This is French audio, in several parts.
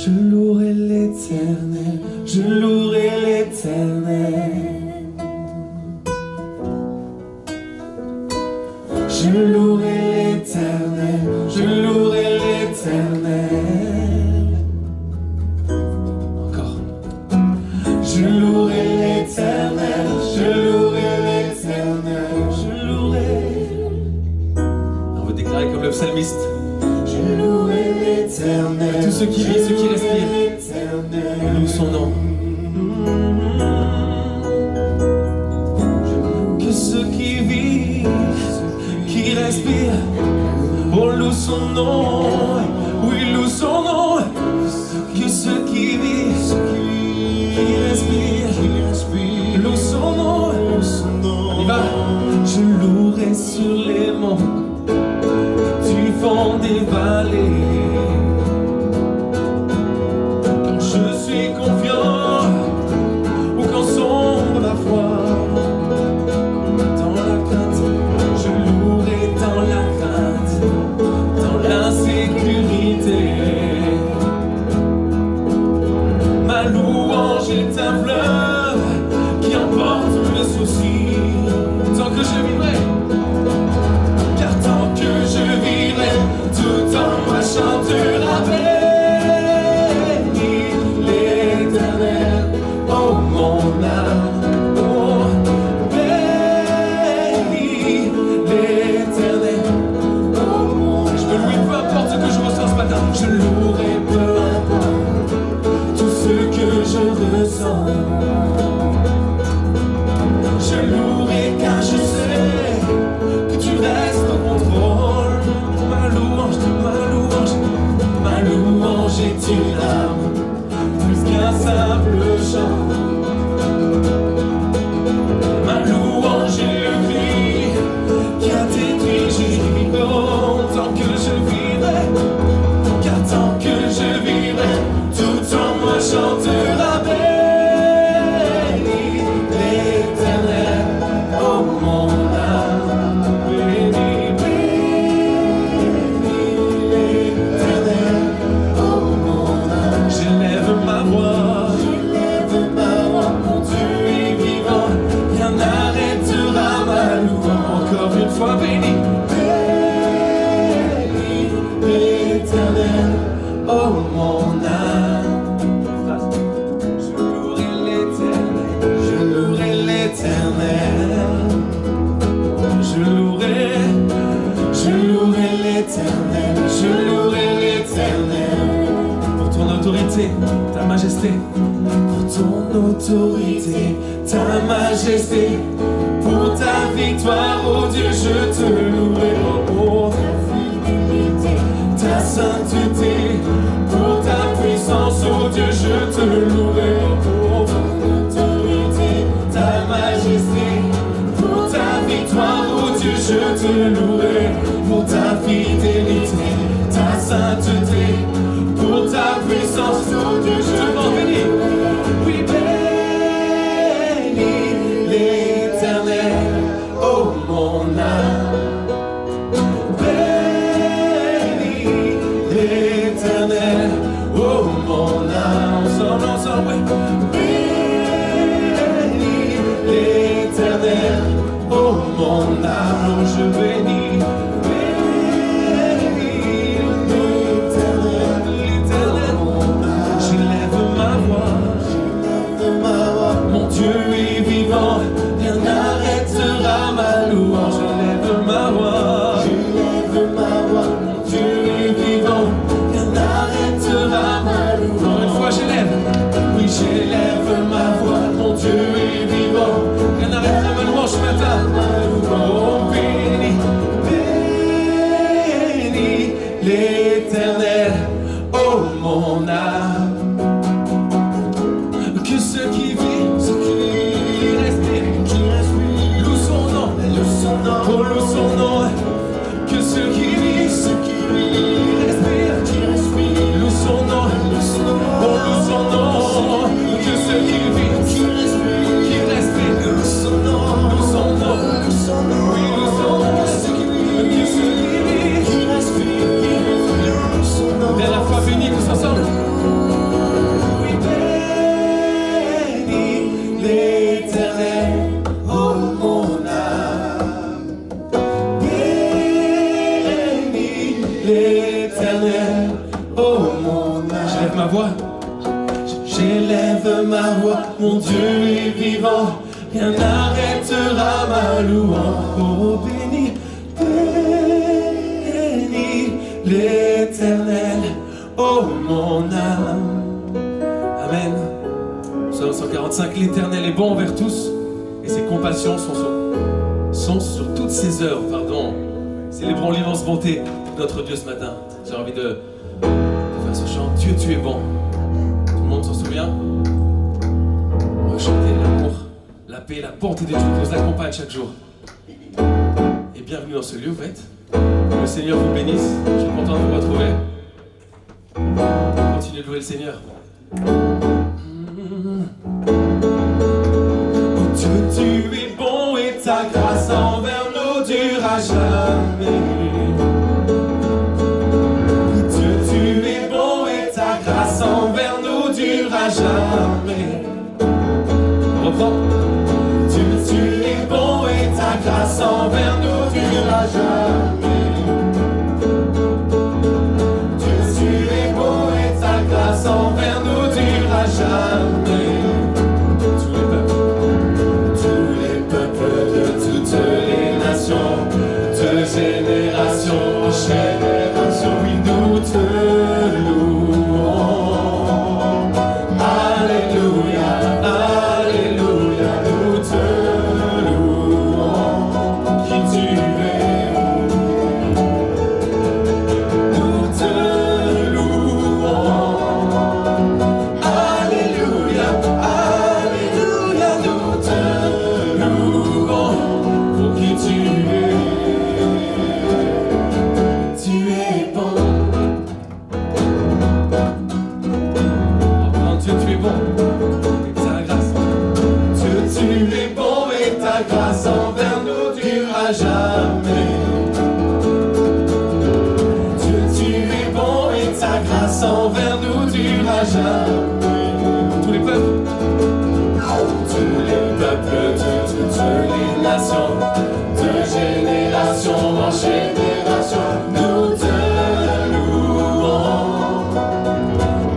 Je louerai l'Éternel, je louerai l'Éternel. Je louerai l'Éternel, je louerai l'Éternel. Encore. Je louerai l'Éternel, je louerai l'Éternel, je louerai. On veut déclarer comme le psalmiste. Je louerai l'Éternel. Tous ceux qui vivent, ceux qui respirent, louent son nom. Que ceux qui vivent, qui respirent, on loue son nom. Oui, loue son nom. Que ceux qui vivent, qui respirent, loue son nom. On y va. Je louerai sur les monts du fond des vallées. Quand je suis confiant ou quand sombre la foi, dans la crainte, je louerai dans la crainte, dans l'insécurité. Ma louange est un fleuve qui emporte le souci. Tant que je vivrai, car tant que je vivrai, tout en moi chantera béni l'Éternel, oh mon âme, oh béni l'Éternel, oh mon âme. Je peux louer peu importe ce que je ressens ce matin, je louerai peu importe tout ce que je ressens. Je louerai car je sais que tu restes au contrôle. Ma louange est une arme, plus qu'un simple chant. Ma louange est le cri qui a détruit Jéricho. Tant que je vivrai, car tant que je vivrai, tout en moi chantera béni l'Éternel, oh mon âme, béni, béni l'Éternel, oh mon âme. J'élève ma voix, mon Dieu est vivant, rien n'arrêtera ma louange. Encore une fois béni, béni l'Éternel, oh mon âme. Je louerai l'Éternel, je louerai l'Éternel, je louerai l'Éternel, je louerai l'Éternel. Pour ton autorité, ta majesté, pour ton autorité, ta majesté, pour ta victoire, oh Dieu, je te louerai, oh, ta fidélité, ta sainteté, pour ta puissance, oh Dieu, je te louerai, oh, ton autorité, ta majesté, pour ta victoire, oh Dieu, je te louerai, pour ta fidélité, ta sainteté, pour ta puissance, oh Dieu, je t'en bénis. Oui, bénis l'Éternel, oh mon âme. Bénis l'Éternel, oh mon âme. Ensemble, ouais. Bénis l'Éternel, oh mon âme, je bénis. Mon Dieu est vivant, rien n'arrêtera ma louange. Je lève ma voix, mon Dieu est vivant, rien n'arrêtera ma louange. Encore une fois, j'élève, oui, j'élève ma voix, mon Dieu est vivant, rien n'arrêtera ma louange ce matin. Oh, béni oh mon âme. J'élève ma voix. J'élève ma voix, mon Dieu est vivant, rien n'arrêtera ma louange. Oh, béni, béni l'Éternel, oh mon âme. Amen. Psaume 145, l'Éternel est bon envers tous, et ses compassions sont sur toutes ses œuvres. Pardon. Célébrons l'immense bonté de notre Dieu ce matin. J'ai envie de faire ce chant. Dieu, tu es bon. Tout le monde s'en souvient? On va chanter l'amour, la paix, la bonté de Dieu qui nous accompagne chaque jour. Et bienvenue dans ce lieu, vous faites. Que le Seigneur vous bénisse. Je suis content de vous retrouver. Continuez de louer le Seigneur. Oh Dieu, tu es bon et ta grâce envers nous durera jamais. Dieu, tu es bon et ta grâce envers nous durera jamais. On reprend. Dieu, tu es bon et ta grâce envers nous durera jamais. Dieu, tu es bon et ta grâce envers nous durera jamais. De génération en génération, oui, nous te louons. Alléluia, alléluia, nous te louons. Qui tu es, nous te louons. Alléluia, alléluia, nous te louons. Pour qui tu es. Grâce envers nous durera jamais. Dieu, tu es bon et ta grâce envers nous durera jamais. Tous les peuples, de toutes les nations, de génération en génération, nous te louons.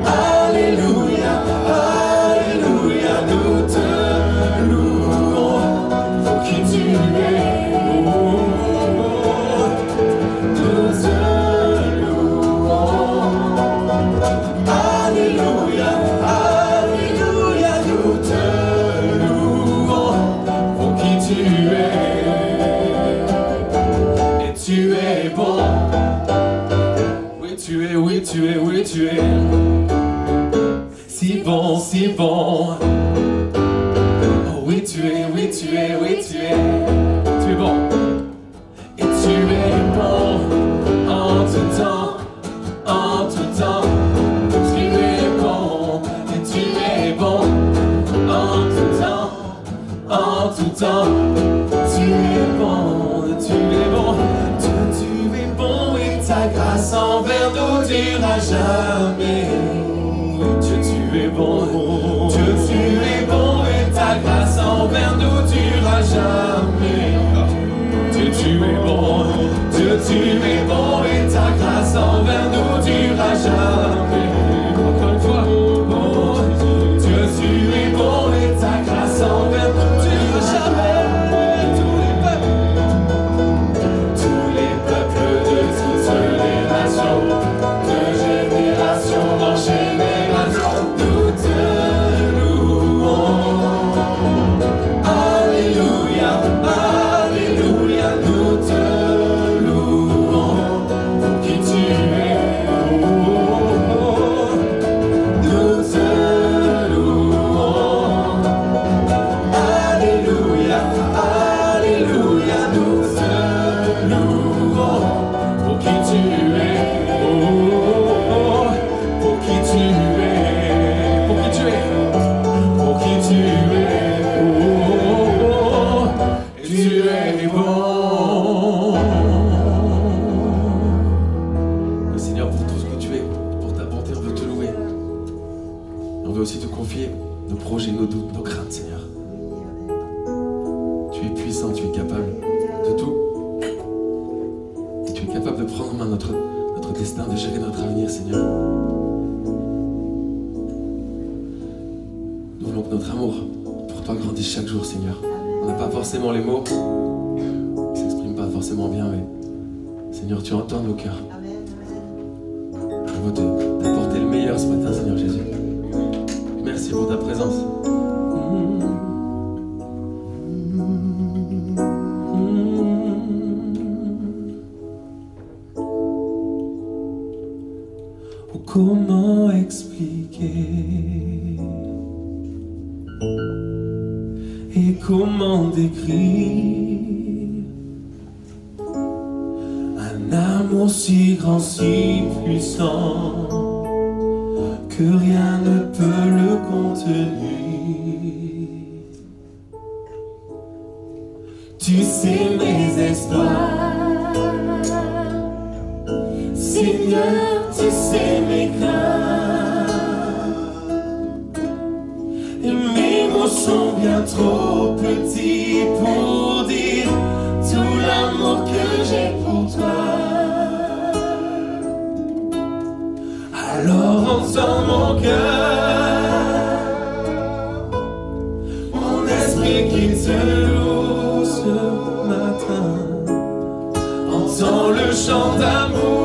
Alléluia, alléluia, nous te louons. Qui tu es, oh, nous te louons. Alléluia, alléluia, nous te louons. Pour qui tu es, et tu es bon. Oui tu es, oui tu es, oui tu es. Si bon, si bon. Oui tu es, oui tu es, oui tu es. Tu es bon. Et tu es bon en tout temps, en tout temps. Tu es bon, et tu es bon en tout temps, en tout temps. Tu es bon, tu es bon. Dieu, tu es bon et ta grâce envers nous durera jamais. Dieu, tu es bon, Dieu, tu es bon et ta grâce envers nous durera jamais. Dieu, tu es bon, Dieu, tu es bon et ta grâce envers nous durera jamais. Encore une fois, oh, Dieu, tu es bon et ta grâce envers nous durera jamais. Tous les peuples de toutes les nations, de génération en génération, nous te louons. Alléluia, alléluia, nous te louons. Pour qui tu es, oh, nous te louons. Alléluia, alléluia, nous te louons. Pour qui tu es, oh, pour qui tu es, pour qui tu es, pour qui tu es, oh, et tu es bon. Le Seigneur, pour tout ce que tu es, pour ta bonté, on veut te louer. On veut aussi te confier nos projets, nos doutes, nos craintes, Seigneur. Tu es puissant, tu es capable de tout. Tu es capable de prendre en main notre destin, de gérer notre avenir, Seigneur. notre amour pour toi grandit chaque jour, Seigneur. On n'a pas forcément les mots, on ne s'exprime pas forcément bien, mais Seigneur, tu entends nos cœurs. Je veux t'apporter le meilleur ce matin, Seigneur Jésus. Merci pour ta présence. Comment expliquer et comment décrire un amour si grand, si puissant que rien ne peut le contenir. Tu sais mes espoirs, Seigneur, tu sais mes craintes, et mes mots sont bien trop petits pour dire tout l'amour que j'ai pour toi. Alors entends mon cœur, mon esprit qui te loue ce matin, entends le chant d'amour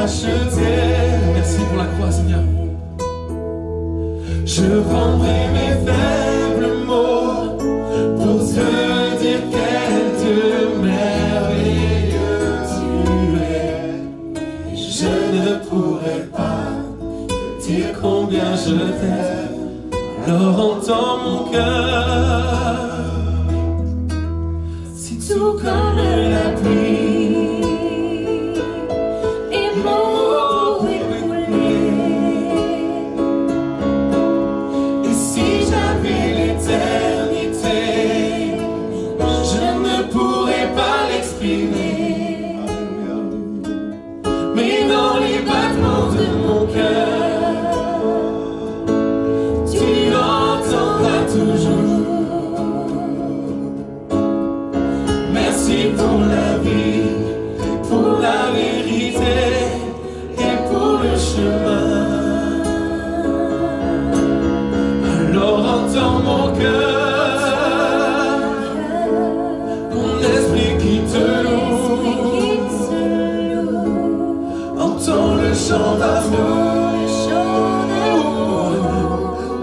racheté. Merci pour la croix, Seigneur. Je prendrai mes faibles mots pour te dire quel Dieu merveilleux tu es. Et je ne pourrai pas dire combien je t'aime. Alors entends mon cœur, si tout comme la pluie pour la vie, pour la vérité et pour le chemin. Alors entends mon cœur, mon esprit qui te loue, entends le chant d'amour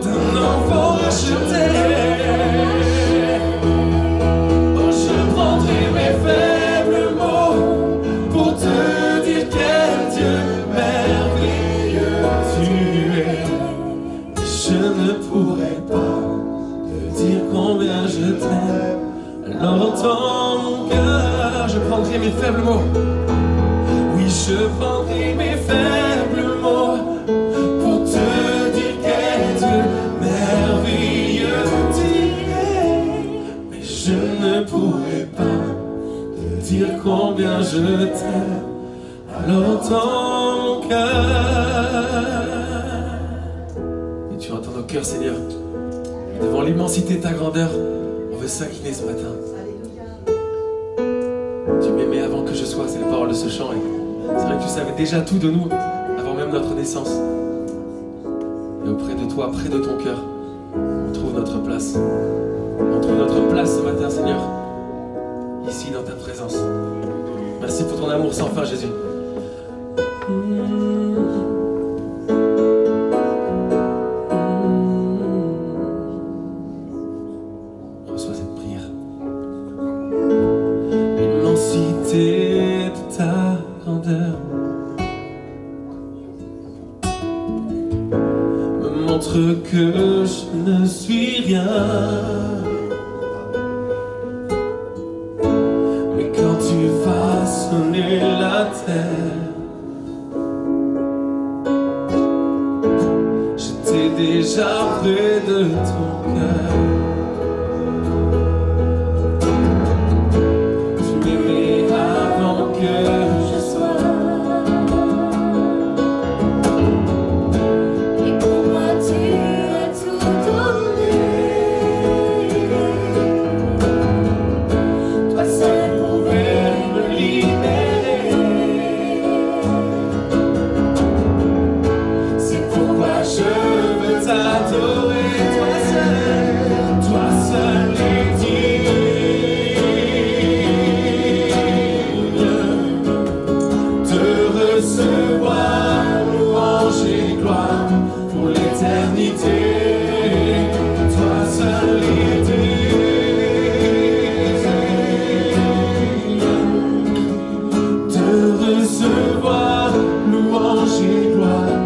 d'un enfant racheté. Alors entends mon cœur, je prendrai mes faibles mots. Oui, je prendrai mes faibles mots pour te dire quel Dieu merveilleux tu es. Mais je ne pourrai pas te dire combien je t'aime. Alors entends mon cœur. Et tu entends nos cœurs, Seigneur. Devant l'immensité de ta grandeur, on veut s'incliner ce matin. Tu m'aimais avant que je sois, c'est les paroles de ce chant. C'est vrai que tu savais déjà tout de nous, avant même notre naissance. Et auprès de toi, près de ton cœur, on trouve notre place. On trouve notre place ce matin, Seigneur, ici dans ta présence. Merci pour ton amour sans fin, Jésus. De ta grandeur me montre que je ne suis rien, mais quand tu façonnais la terre, j'étais déjà près de ton cœur. C'est recevoir louange et gloire pour l'éternité. Toi seul est digne de recevoir louange et gloire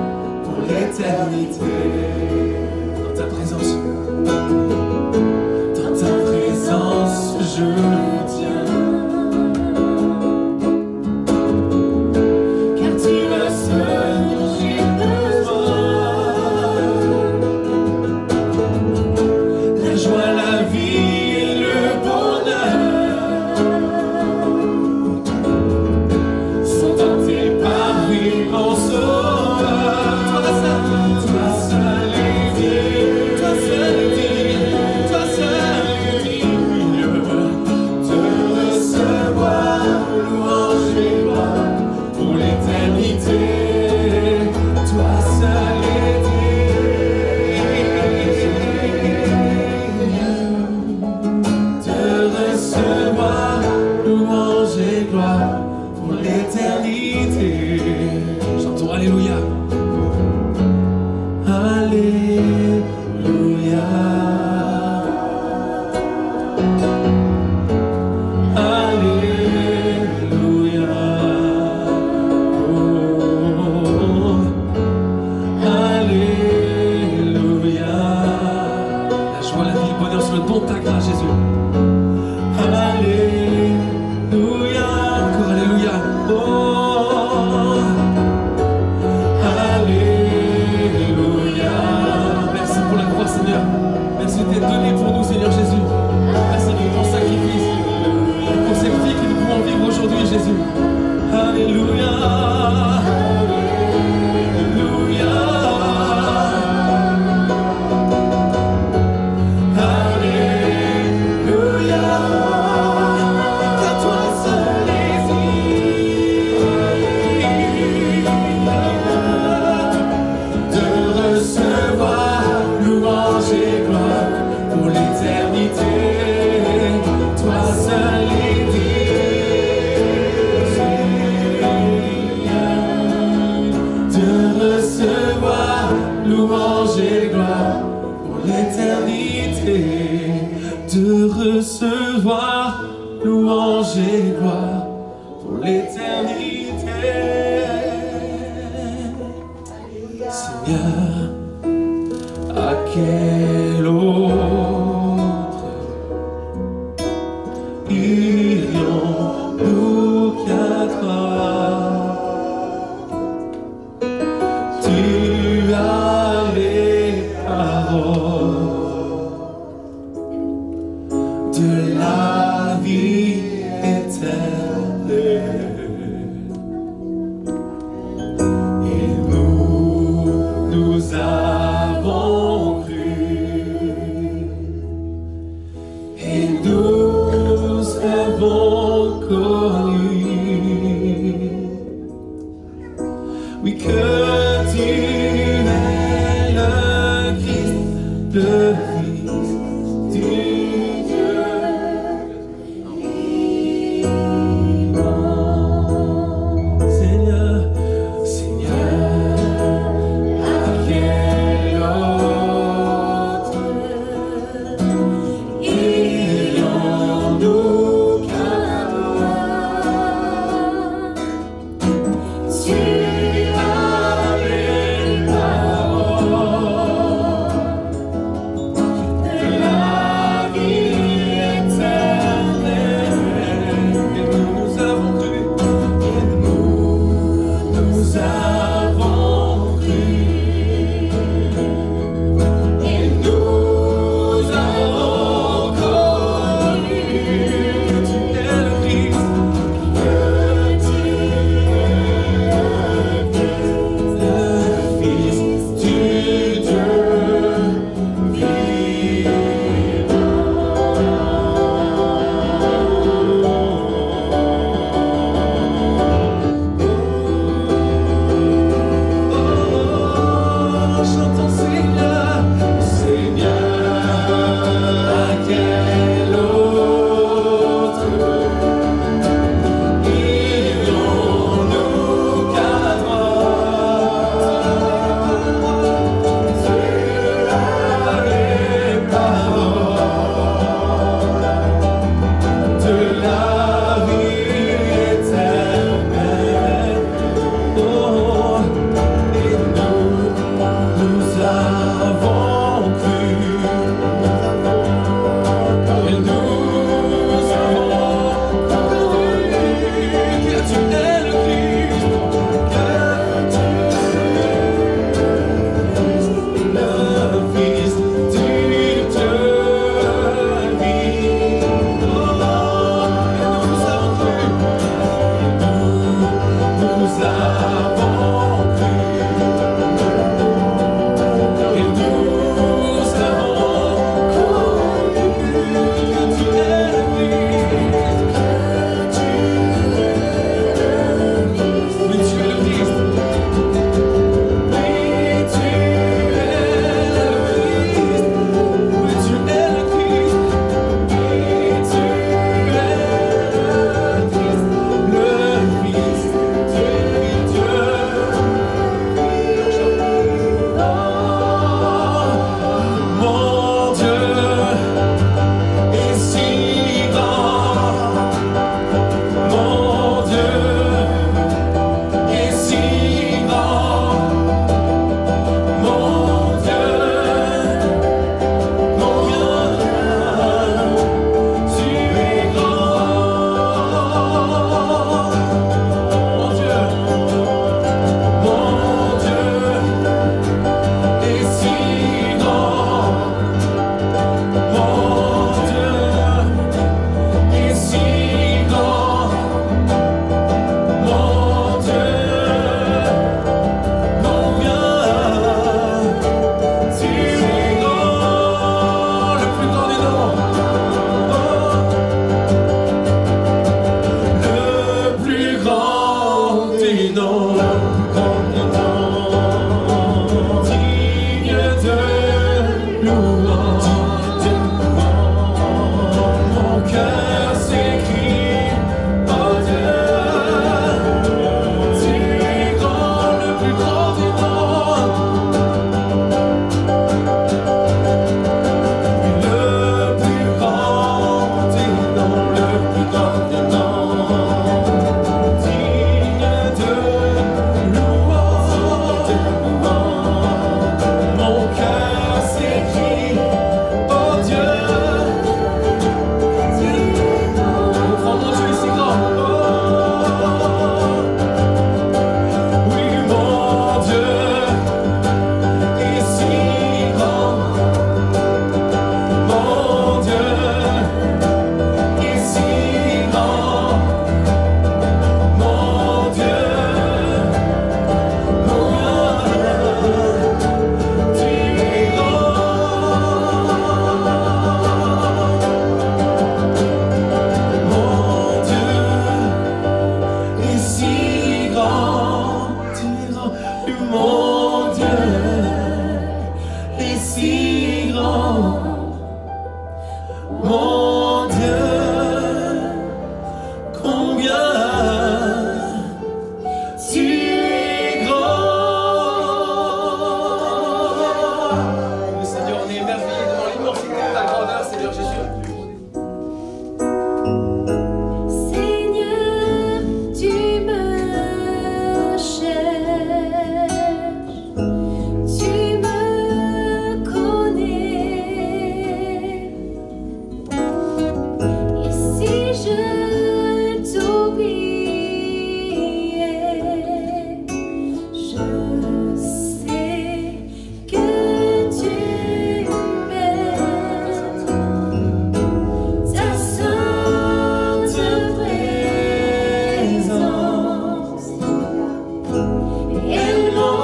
pour l'éternité. Dans ta présence, je me tiens, car tu es seul dont j'ai besoin. La joie, la vie et le bonheur sont dans tes parvis en sauveur. Toi seul est digne, toi seul est digne, toi seul est digne de recevoir louange et gloire pour l'éternité. Toi seul est digne de recevoir louange et gloire pour l'éternité. Chantons Alléluia. Alléluia. Alléluia. Oh, Alléluia. La joie, la vie, le bonheur sur le don de ta grâce, Jésus. Alléluia. Encore Alléluia. Oh, Alléluia. Merci pour la croix, Seigneur. Merci de t'être donné pour nous, Seigneur Jésus. Merci pour ton sacrifice, pour cette vie que nous pouvons vivre aujourd'hui, Jésus. Alléluia. Alléluia. Alléluia. Car toi seul est digne de recevoir louange et gloire pour l'éternité. Toi seul est digne de recevoir louange et gloire pour l'éternité. De recevoir louange et gloire pour l'éternité. Seigneur, à quel autre irions-nous qu'à toi? Tu as les paroles de la vie éternelle. Et nous avons cru, et nous avons connu, oui, que tu es le Christ, le Fils du Dieu vivant. Seigneur, à quel autre irions-nous qu'à toi? Tu as les paroles mon Dieu est si grand. Mon Dieu, combien tu es grand. Le Seigneur, on est émerveillé devant l'immensité de ta grandeur, Seigneur Jésus. Seigneur, tu me cherches, tu me connais. Et si je t'oubliais, je sais que tu m'aimes. Ta sainte présence, elle m'environne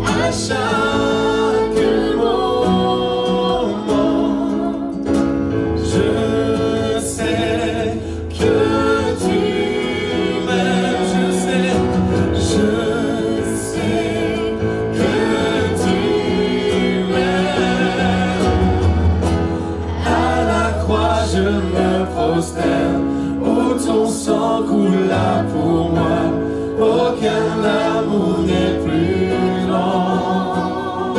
à chaque moment. Je sais que tu m'aimes, je sais que tu m'aimes. À la croix je me prosterne, où ton sang coula pour moi. Aucun amour n'est plus grand.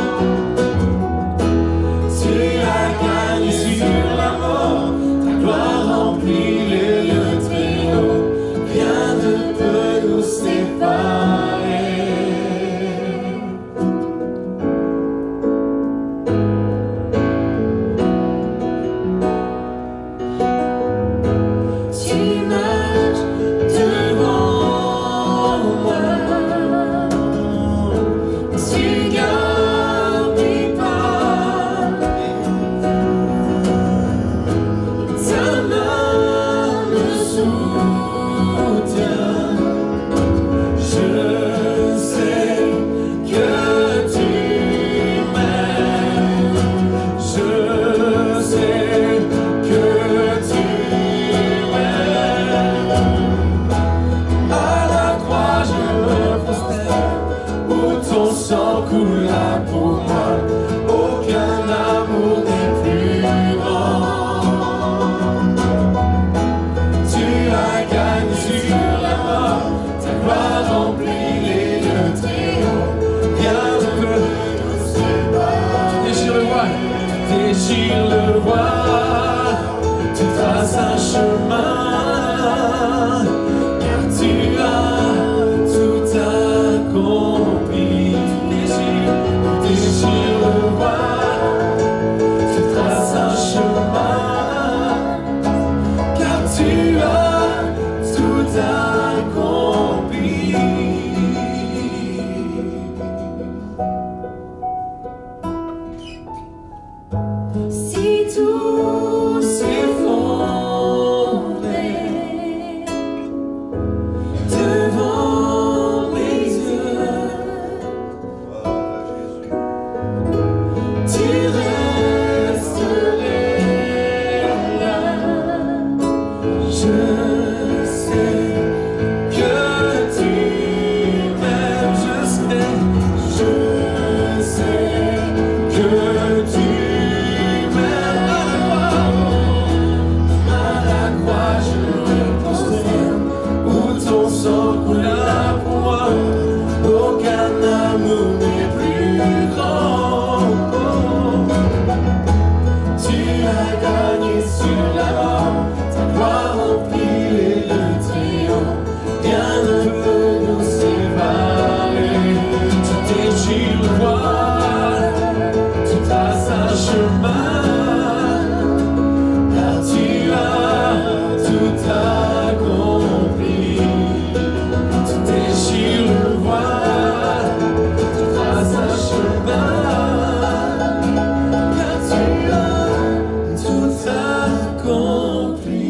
Tu as gagné sur la mort, ta gloire remplit les lieux très hauts. Rien ne peut nous séparer. Tu marches devant moi, tu gardes mes pas, ta main me soutient. Je sais que tu m'aimes, je sais que tu m'aimes. À la croix je me prosterne, où ton sang coula pour moi. Aucun amour n'est plus grand. Tu as gagné sur la mort, ta gloire remplit les lieux très hauts. Rien ne peut nous séparer. Tu déchires le voile, tu déchires le voile, tu traces un chemin. Car tu as tout accompli. Tu déchires le voile, tu traces un chemin. Car tu as tout accompli. Si tout s'effondrait devant mes yeux, tu resterais là. Je sais que tu m'aimes, je sais que tu m'aimes. À la croix je me prosterne, où ton sang coula pour moi. Aucun amour n'est plus grand. Tu as gagné sur la mort, ta gloire remplit les lieux très hauts. Rien ne peut nous séparer. Tu déchires le voile, tu traces un chemin. Car tu as tout accompli. Tu déchires le voile, tu traces un chemin. Car tu as tout accompli.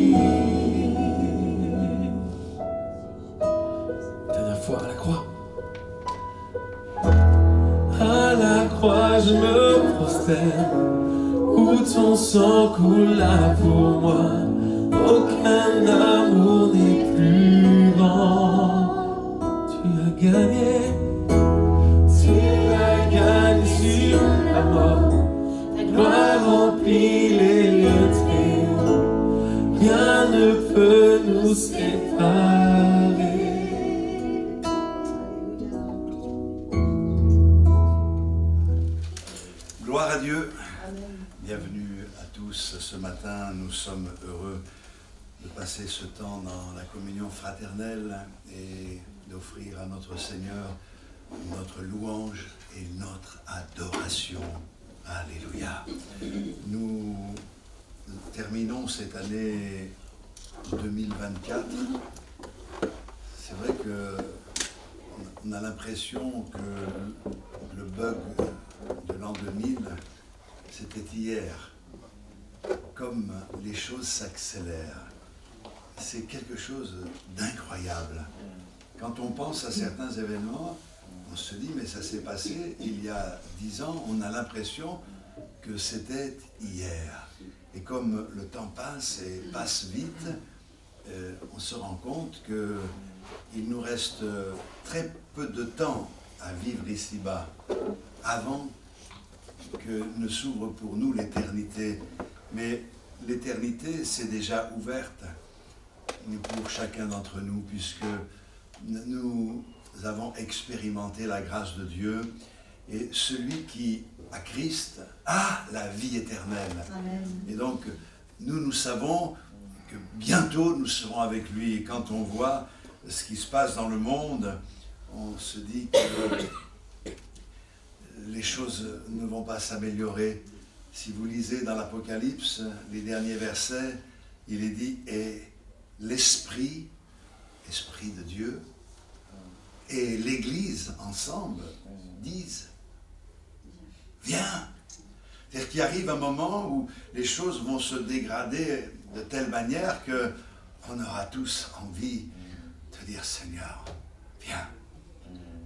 Dernière fois à la croix. À la croix je me prosterne, où ton sang coula pour moi. Aucun amour n'est rien ne peut nous séparer. Gloire à Dieu. Bienvenue à tous ce matin. Nous sommes heureux de passer ce temps dans la communion fraternelle et d'offrir à notre Seigneur notre louange et notre adoration. Alléluia. Nous terminons cette année 2024. C'est vrai qu'on a l'impression que le bug de l'an 2000, c'était hier. Comme les choses s'accélèrent. C'est quelque chose d'incroyable. Quand on pense à certains événements, on se dit, mais ça s'est passé il y a 10 ans, on a l'impression que c'était hier. Et comme le temps passe et passe vite, on se rend compte qu'il nous reste très peu de temps à vivre ici-bas, avant que ne s'ouvre pour nous l'éternité. Mais l'éternité, c'est déjà ouverte pour chacun d'entre nous, puisque nous avons expérimenté la grâce de Dieu, et celui qui a Christ a la vie éternelle. Amen. Et donc, nous savons que bientôt nous serons avec lui, et quand on voit ce qui se passe dans le monde, on se dit que les choses ne vont pas s'améliorer. Si vous lisez dans l'Apocalypse, les derniers versets, il est dit, et l'Esprit de Dieu, et l'Église ensemble disent, viens. C'est-à-dire qu'il arrive un moment où les choses vont se dégrader de telle manière qu'on aura tous envie de dire, Seigneur, viens.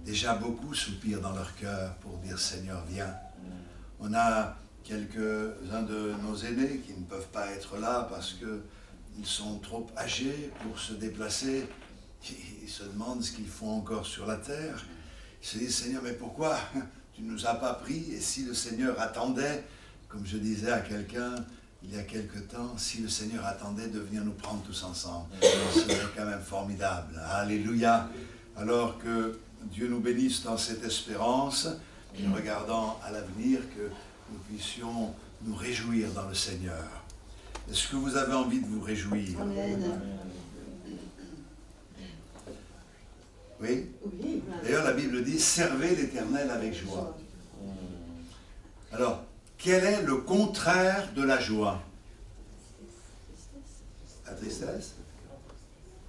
Déjà beaucoup soupirent dans leur cœur pour dire, Seigneur, viens. On a quelques-uns de nos aînés qui ne peuvent pas être là parce qu'ils sont trop âgés pour se déplacer. Ils se demandent ce qu'ils font encore sur la terre. Ils se disent, Seigneur, mais pourquoi tu ne nous as pas pris? Et si le Seigneur attendait, comme je disais à quelqu'un il y a quelque temps, si le Seigneur attendait de venir nous prendre tous ensemble, ce serait quand même formidable. Alléluia. Alors que Dieu nous bénisse dans cette espérance, et regardant à l'avenir, que nous puissions nous réjouir dans le Seigneur. Est-ce que vous avez envie de vous réjouir? Amen. Oui? D'ailleurs, la Bible dit, servez l'Éternel avec joie. Alors, quel est le contraire de la joie? La tristesse?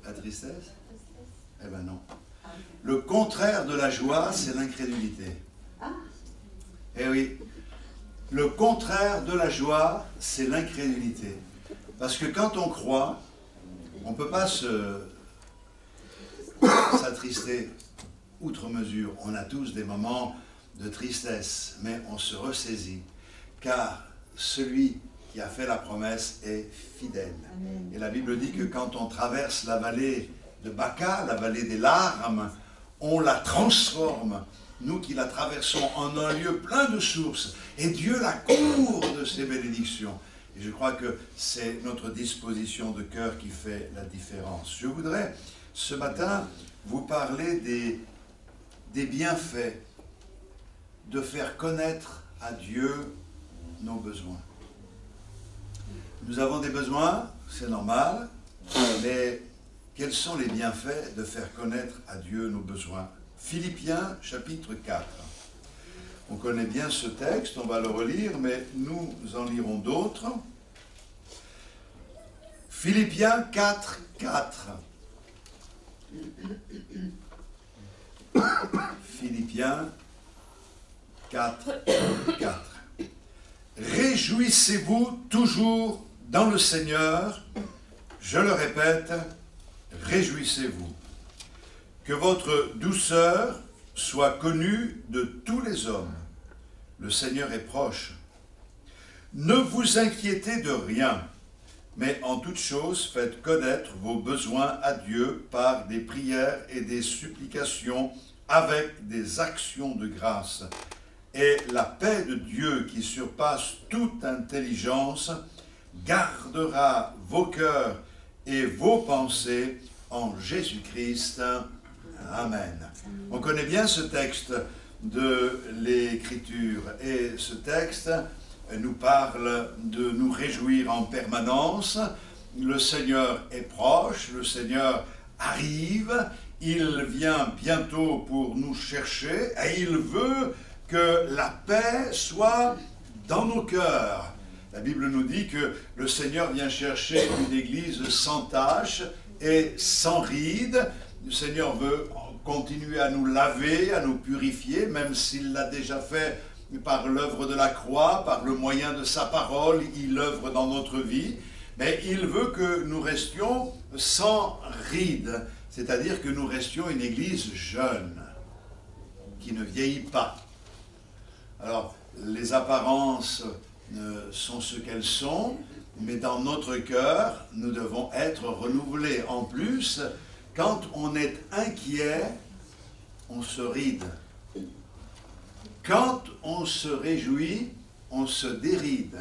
La tristesse? Eh bien non. Le contraire de la joie, c'est l'incrédulité. Eh oui. Le contraire de la joie, c'est l'incrédulité. Parce que quand on croit, on ne peut pas s'attrister outre mesure. On a tous des moments de tristesse, mais on se ressaisit. Car celui qui a fait la promesse est fidèle. Amen. Et la Bible dit que quand on traverse la vallée de Baca, la vallée des larmes, on la transforme. Nous qui la traversons en un lieu plein de sources, et Dieu la couvre de ses bénédictions. Et je crois que c'est notre disposition de cœur qui fait la différence. Je voudrais ce matin vous parler des bienfaits de faire connaître à Dieu nos besoins. Nous avons des besoins, c'est normal, mais quels sont les bienfaits de faire connaître à Dieu nos besoins? Philippiens, chapitre 4. On connaît bien ce texte, on va le relire, mais nous en lirons d'autres. Philippiens 4, 4. Philippiens 4, 4. Réjouissez-vous toujours dans le Seigneur. Je le répète, réjouissez-vous. Que votre douceur soit connue de tous les hommes. Le Seigneur est proche. Ne vous inquiétez de rien, mais en toute chose faites connaître vos besoins à Dieu par des prières et des supplications avec des actions de grâce. Et la paix de Dieu qui surpasse toute intelligence gardera vos cœurs et vos pensées en Jésus-Christ. Amen. On connaît bien ce texte de l'Écriture et ce texte nous parle de nous réjouir en permanence. Le Seigneur est proche, le Seigneur arrive, il vient bientôt pour nous chercher et il veut que la paix soit dans nos cœurs. La Bible nous dit que le Seigneur vient chercher une église sans tache et sans ride. Le Seigneur veut continuer à nous laver, à nous purifier, même s'il l'a déjà fait par l'œuvre de la croix, par le moyen de sa parole, il œuvre dans notre vie. Mais il veut que nous restions sans ride, c'est-à-dire que nous restions une église jeune, qui ne vieillit pas. Alors, les apparences sont ce qu'elles sont, mais dans notre cœur, nous devons être renouvelés. En plus, quand on est inquiet, on se ride. Quand on se réjouit, on se déride.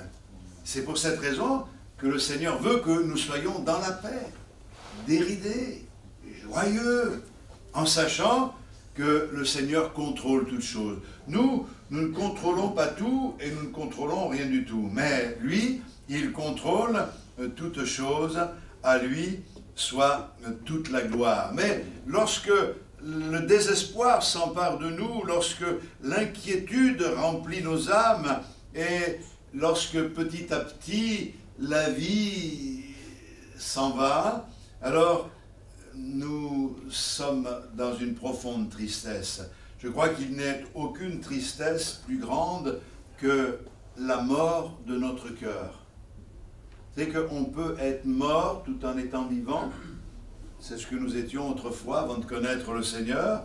C'est pour cette raison que le Seigneur veut que nous soyons dans la paix, déridés, joyeux, en sachant que le Seigneur contrôle toutes choses. Nous ne contrôlons pas tout et nous ne contrôlons rien du tout. Mais lui, il contrôle toutes choses, à lui soit toute la gloire. Mais lorsque le désespoir s'empare de nous, lorsque l'inquiétude remplit nos âmes et lorsque petit à petit la vie s'en va, alors nous sommes dans une profonde tristesse. Je crois qu'il n'est aucune tristesse plus grande que la mort de notre cœur. C'est qu'on peut être mort tout en étant vivant. C'est ce que nous étions autrefois avant de connaître le Seigneur,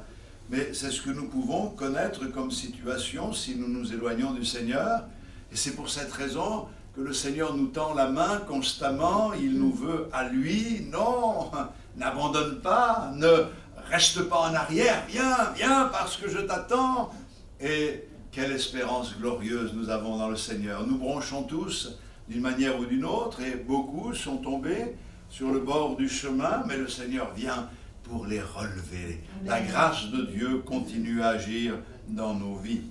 mais c'est ce que nous pouvons connaître comme situation si nous nous éloignons du Seigneur. Et c'est pour cette raison que le Seigneur nous tend la main constamment, il nous veut à lui. Non, n'abandonne pas, ne reste pas en arrière, viens parce que je t'attends. Et quelle espérance glorieuse nous avons dans le Seigneur. Nous bronchons tous d'une manière ou d'une autre et beaucoup sont tombés sur le bord du chemin, mais le Seigneur vient pour les relever. La grâce de Dieu continue à agir dans nos vies.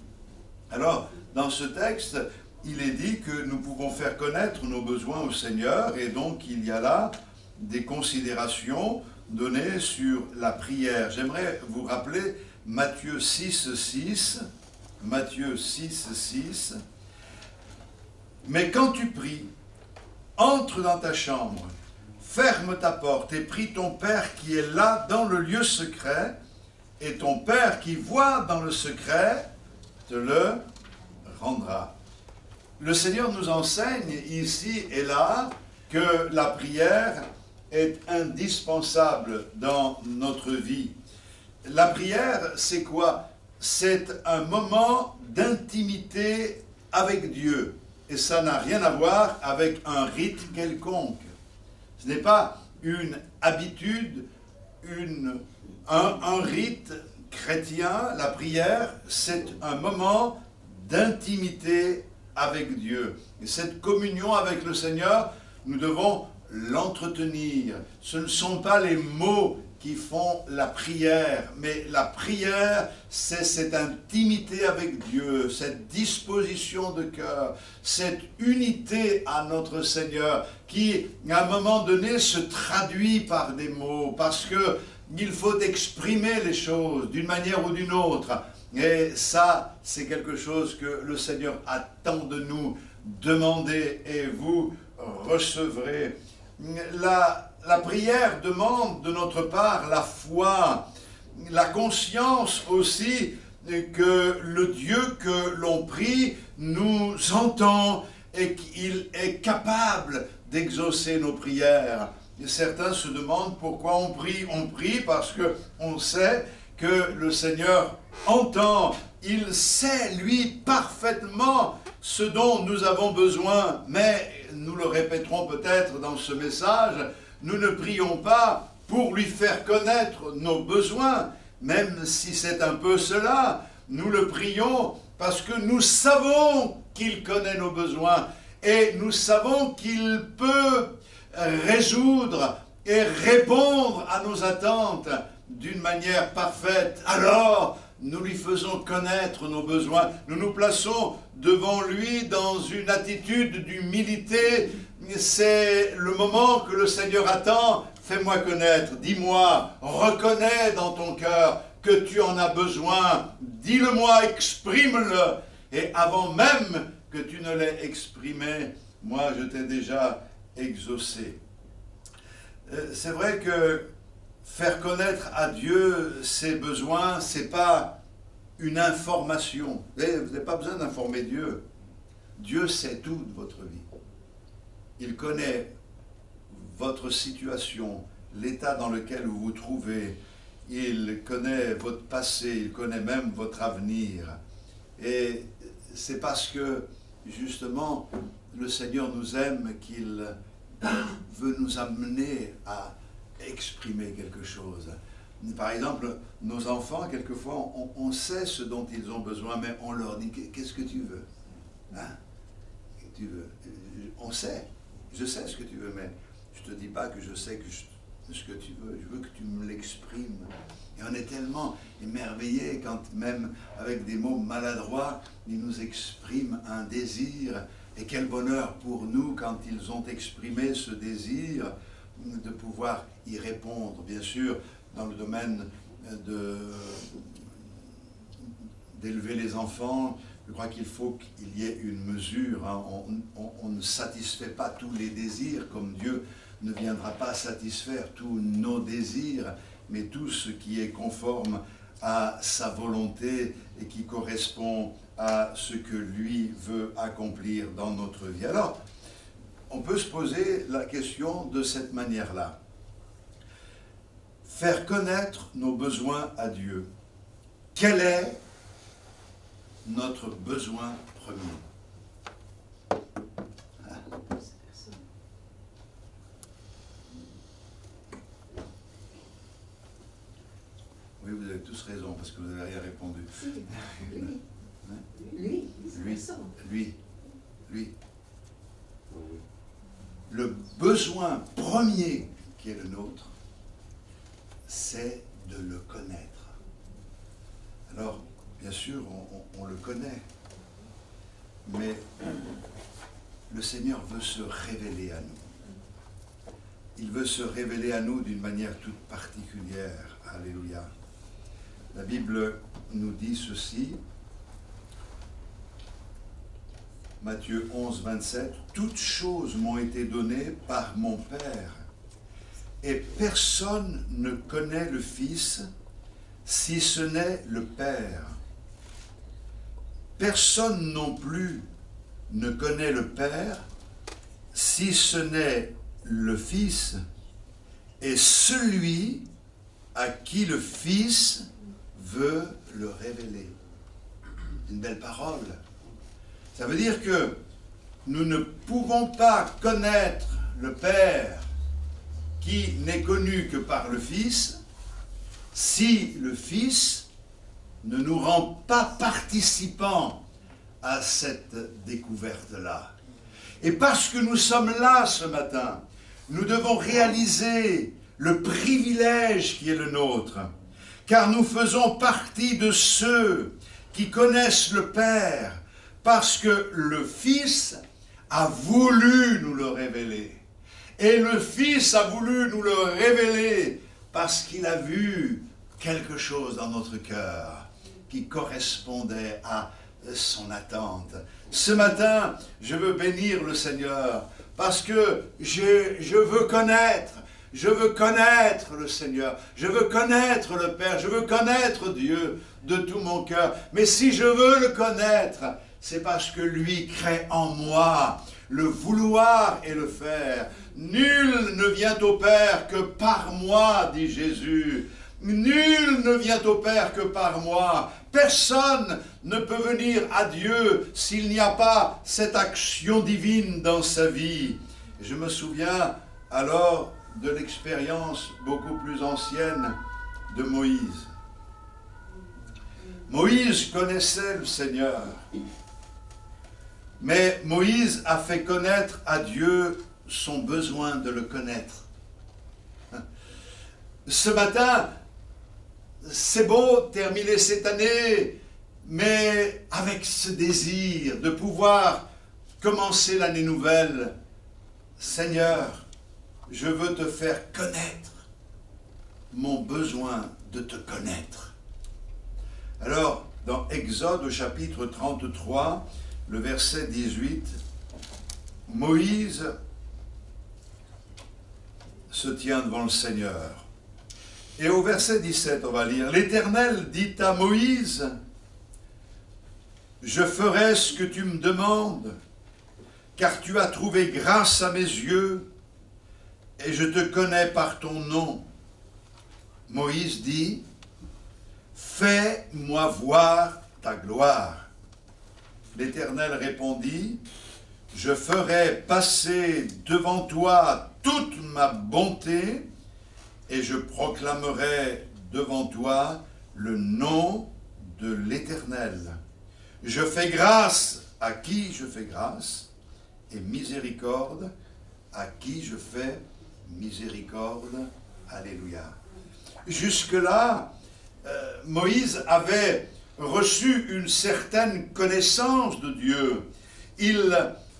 Alors, dans ce texte, il est dit que nous pouvons faire connaître nos besoins au Seigneur, et donc il y a là des considérations données sur la prière. J'aimerais vous rappeler Matthieu 6,6. Matthieu 6,6. Mais quand tu pries, entre dans ta chambre, ferme ta porte et prie ton Père qui est là dans le lieu secret, et ton Père qui voit dans le secret te le rendra. Le Seigneur nous enseigne ici et là que la prière est indispensable dans notre vie. La prière, c'est quoi? C'est un moment d'intimité avec Dieu. Et ça n'a rien à voir avec un rite quelconque. Ce n'est pas une habitude, un rite chrétien. La prière, c'est un moment d'intimité avec Dieu. Et cette communion avec le Seigneur, nous devons l'entretenir. Ce ne sont pas les mots qui font la prière, mais la prière, c'est cette intimité avec Dieu, cette disposition de cœur, cette unité à notre Seigneur, qui, à un moment donné, se traduit par des mots, parce qu'il faut exprimer les choses d'une manière ou d'une autre. Et ça, c'est quelque chose que le Seigneur attend de nous. Demandez et vous recevrez. La prière demande de notre part la foi, la conscience aussi que le Dieu que l'on prie nous entend et qu'il est capable d'exaucer nos prières. Et certains se demandent pourquoi on prie. On prie parce qu'on sait que le Seigneur entend. Il sait, lui, parfaitement ce dont nous avons besoin. Mais nous le répéterons peut-être dans ce message, nous ne prions pas pour lui faire connaître nos besoins, même si c'est un peu cela. Nous le prions parce que nous savons qu'il connaît nos besoins et nous savons qu'il peut résoudre et répondre à nos attentes d'une manière parfaite. Alors, nous lui faisons connaître nos besoins. Nous nous plaçons devant lui dans une attitude d'humilité. C'est le moment que le Seigneur attend. Fais-moi connaître, dis-moi, reconnais dans ton cœur que tu en as besoin. Dis-le-moi, exprime-le. Et avant même que tu ne l'aies exprimé, moi je t'ai déjà exaucé. C'est vrai que faire connaître à Dieu ses besoins, ce n'est pas une information. Vous n'avez pas besoin d'informer Dieu. Dieu sait tout de votre vie. Il connaît votre situation, l'état dans lequel vous vous trouvez. Il connaît votre passé, il connaît même votre avenir. Et c'est parce que, justement, le Seigneur nous aime qu'il veut nous amener à exprimer quelque chose. Par exemple, nos enfants, quelquefois, on sait ce dont ils ont besoin, mais on leur dit, qu'est-ce que tu veux? Hein? Tu veux? On sait, je sais ce que tu veux, mais je ne te dis pas que je sais ce que tu veux, je veux que tu me l'exprimes. Et on est tellement émerveillés quand même, avec des mots maladroits, ils nous expriment un désir. Et quel bonheur pour nous quand ils ont exprimé ce désir de pouvoir y répondre. Bien sûr, dans le domaine d'élever les enfants, je crois qu'il faut qu'il y ait une mesure. Hein. On ne satisfait pas tous les désirs, comme Dieu ne viendra pas satisfaire tous nos désirs, mais tout ce qui est conforme à sa volonté et qui correspond à ce que lui veut accomplir dans notre vie. Alors, on peut se poser la question de cette manière-là. Faire connaître nos besoins à Dieu. Quel est notre besoin premier? Oui, vous avez tous raison, parce que vous n'avez rien répondu. Lui. Le besoin premier qui est le nôtre, c'est de le connaître. Alors, bien sûr, on le connaît, mais le Seigneur veut se révéler à nous. Il veut se révéler à nous d'une manière toute particulière. Alléluia. La Bible nous dit ceci, Matthieu 11, 27, « Toutes choses m'ont été données par mon Père, et personne ne connaît le Fils si ce n'est le Père. Personne non plus ne connaît le Père si ce n'est le Fils et celui à qui le Fils veut le révéler. » Une belle parole. Ça veut dire que nous ne pouvons pas connaître le Père qui n'est connu que par le Fils si le Fils ne nous rend pas participants à cette découverte-là. Et parce que nous sommes là ce matin, nous devons réaliser le privilège qui est le nôtre, car nous faisons partie de ceux qui connaissent le Père, parce que le Fils a voulu nous le révéler. Et le Fils a voulu nous le révéler parce qu'il a vu quelque chose dans notre cœur qui correspondait à son attente. Ce matin, je veux bénir le Seigneur parce que je veux connaître le Seigneur, je veux connaître le Père, je veux connaître Dieu de tout mon cœur. Mais si je veux le connaître, c'est parce que lui crée en moi le vouloir et le faire. Nul ne vient au Père que par moi, dit Jésus. Nul ne vient au Père que par moi. Personne ne peut venir à Dieu s'il n'y a pas cette action divine dans sa vie. Je me souviens alors de l'expérience beaucoup plus ancienne de Moïse. Moïse connaissait le Seigneur. Mais Moïse a fait connaître à Dieu son besoin de le connaître. Ce matin, c'est beau terminer cette année, mais avec ce désir de pouvoir commencer l'année nouvelle. Seigneur, je veux te faire connaître mon besoin de te connaître. Alors, dans Exode au chapitre 33, le verset 18, Moïse se tient devant le Seigneur. Et au verset 17, on va lire, « L'Éternel dit à Moïse, « Je ferai ce que tu me demandes, car tu as trouvé grâce à mes yeux, et je te connais par ton nom. » Moïse dit, « Fais-moi voir ta gloire. » L'Éternel répondit, « Je ferai passer devant toi toute ma bonté, et je proclamerai devant toi le nom de l'Éternel. Je fais grâce à qui je fais grâce, et miséricorde à qui je fais miséricorde. » Alléluia. Jusque-là, Moïse avait reçu une certaine connaissance de Dieu. Il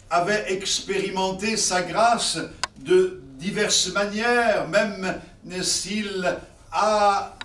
avait expérimenté sa grâce de diverses manières, même s'il a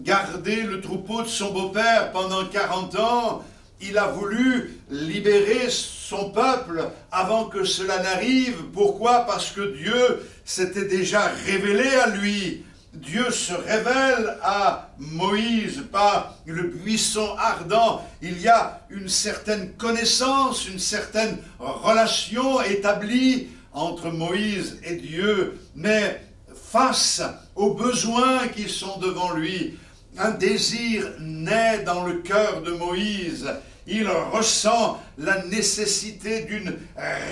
gardé le troupeau de son beau-père pendant 40 ans, il a voulu libérer son peuple avant que cela n'arrive. Pourquoi? Parce que Dieu s'était déjà révélé à lui. Dieu se révèle à Moïse par le buisson ardent. Il y a une certaine connaissance, une certaine relation établie entre Moïse et Dieu. Mais face aux besoins qui sont devant lui, un désir naît dans le cœur de Moïse. Il ressent la nécessité d'une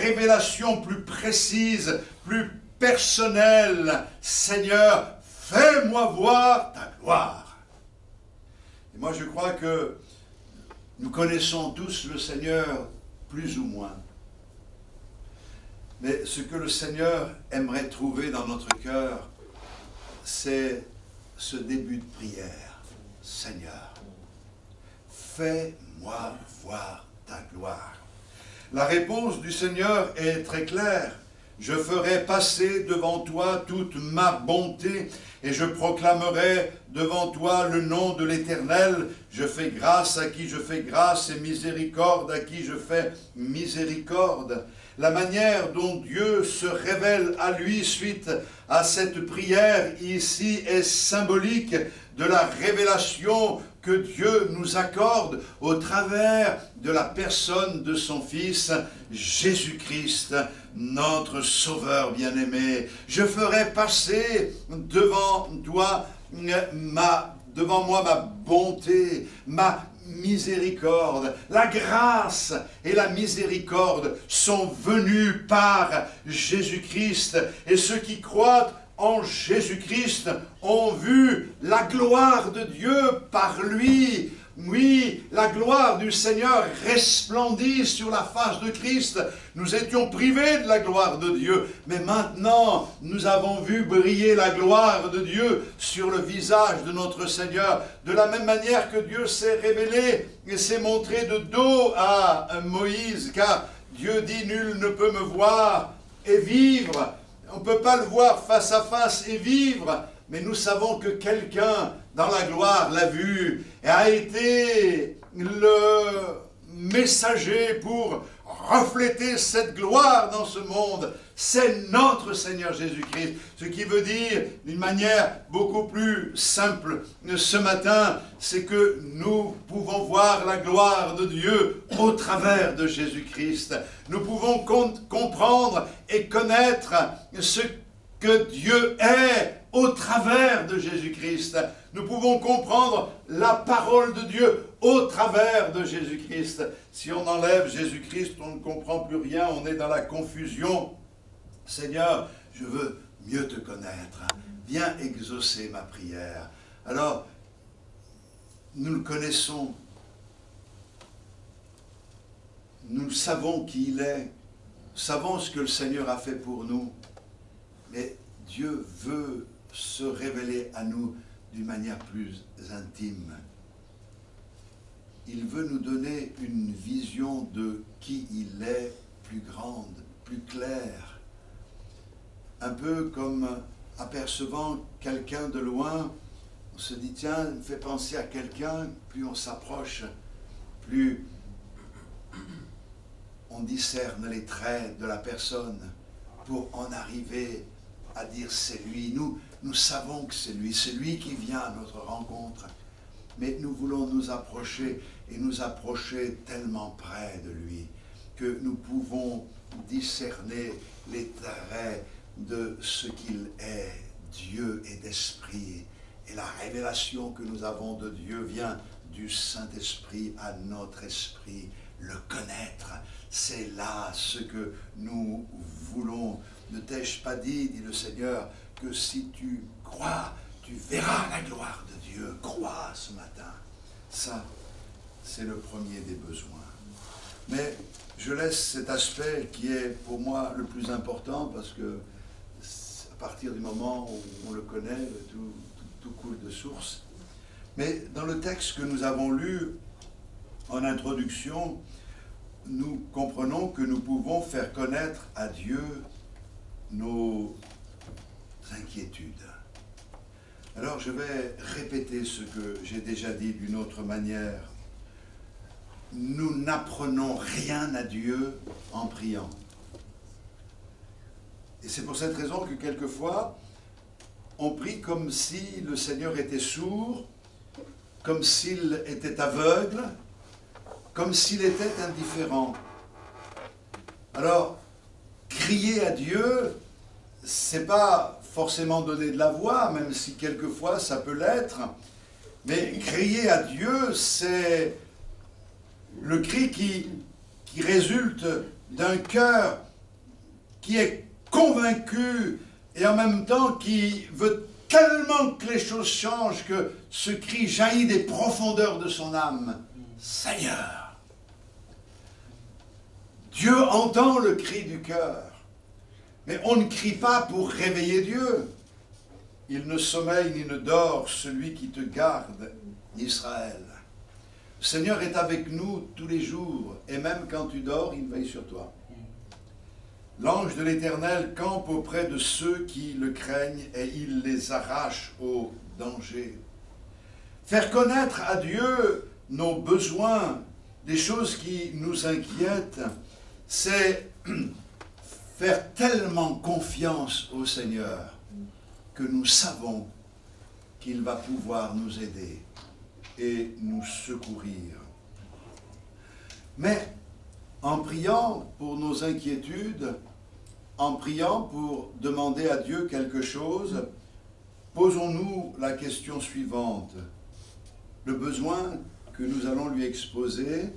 révélation plus précise, plus personnelle. Seigneur, fais-moi voir ta gloire. Et moi je crois que nous connaissons tous le Seigneur plus ou moins. Mais ce que le Seigneur aimerait trouver dans notre cœur, c'est ce début de prière. Seigneur, fais-moi voir ta gloire. La réponse du Seigneur est très claire. Je ferai passer devant toi toute ma bonté et je proclamerai devant toi le nom de l'Éternel. Je fais grâce à qui je fais grâce et miséricorde à qui je fais miséricorde. La manière dont Dieu se révèle à lui suite à cette prière ici est symbolique de la révélation que Dieu nous accorde au travers de la personne de son Fils, Jésus-Christ, notre Sauveur bien-aimé. Je ferai passer devant moi ma bonté, ma miséricorde. La grâce et la miséricorde sont venues par Jésus-Christ. Et ceux qui croient en Jésus-Christ ont vu la gloire de Dieu par lui. Oui, la gloire du Seigneur resplendit sur la face de Christ. Nous étions privés de la gloire de Dieu, mais maintenant nous avons vu briller la gloire de Dieu sur le visage de notre Seigneur. De la même manière que Dieu s'est révélé et s'est montré de dos à Moïse, car Dieu dit « Nul ne peut me voir et vivre ». On ne peut pas le voir face à face et vivre, mais nous savons que quelqu'un dans la gloire l'a vu et a été le messager pour refléter cette gloire dans ce monde. C'est notre Seigneur Jésus-Christ. Ce qui veut dire, d'une manière beaucoup plus simple, ce matin, c'est que nous pouvons voir la gloire de Dieu au travers de Jésus-Christ. Nous pouvons comprendre et connaître ce que Dieu est au travers de Jésus-Christ. Nous pouvons comprendre la parole de Dieu au travers de Jésus-Christ. Si on enlève Jésus-Christ, on ne comprend plus rien, on est dans la confusion. Seigneur, je veux mieux te connaître. Viens exaucer ma prière. Alors, nous le connaissons. nous savons qui il est, nous savons ce que le Seigneur a fait pour nous, mais Dieu veut se révéler à nous d'une manière plus intime. Il veut nous donner une vision de qui il est, plus grande, plus claire. Un peu comme apercevant quelqu'un de loin, on se dit, tiens, il me fait penser à quelqu'un, plus on s'approche, plus on discerne les traits de la personne pour en arriver à dire c'est lui. Nous savons que c'est lui qui vient à notre rencontre, mais nous voulons nous approcher et nous approcher tellement près de lui que nous pouvons discerner les traits de ce qu'il est. Dieu est d'esprit et la révélation que nous avons de Dieu vient du Saint-Esprit à notre esprit. Le connaître, c'est là ce que nous voulons. Ne t'ai-je pas dit, dit le Seigneur, que si tu crois, tu verras la gloire de Dieu. Crois ce matin. Ça, c'est le premier des besoins. Mais je laisse cet aspect qui est pour moi le plus important parce que à partir du moment où on le connaît, tout coule de source. Mais dans le texte que nous avons lu en introduction, nous comprenons que nous pouvons faire connaître à Dieu nos inquiétudes. Alors je vais répéter ce que j'ai déjà dit d'une autre manière. Nous n'apprenons rien à Dieu en priant. Et c'est pour cette raison que quelquefois, on prie comme si le Seigneur était sourd, comme s'il était aveugle, comme s'il était indifférent. Alors, crier à Dieu, c'est pas forcément donner de la voix, même si quelquefois ça peut l'être, mais crier à Dieu, c'est le cri qui résulte d'un cœur qui est convaincu et en même temps qui veut tellement que les choses changent que ce cri jaillit des profondeurs de son âme. Seigneur, Dieu entend le cri du cœur, mais on ne crie pas pour réveiller Dieu. Il ne sommeille ni ne dort celui qui te garde, Israël. Le Seigneur est avec nous tous les jours, et même quand tu dors, il veille sur toi. L'ange de l'Éternel campe auprès de ceux qui le craignent, et il les arrache au danger. Faire connaître à Dieu nos besoins, des choses qui nous inquiètent, c'est faire tellement confiance au Seigneur que nous savons qu'il va pouvoir nous aider et nous secourir. Mais en priant pour nos inquiétudes, en priant pour demander à Dieu quelque chose, posons-nous la question suivante. Le besoin que nous allons lui exposer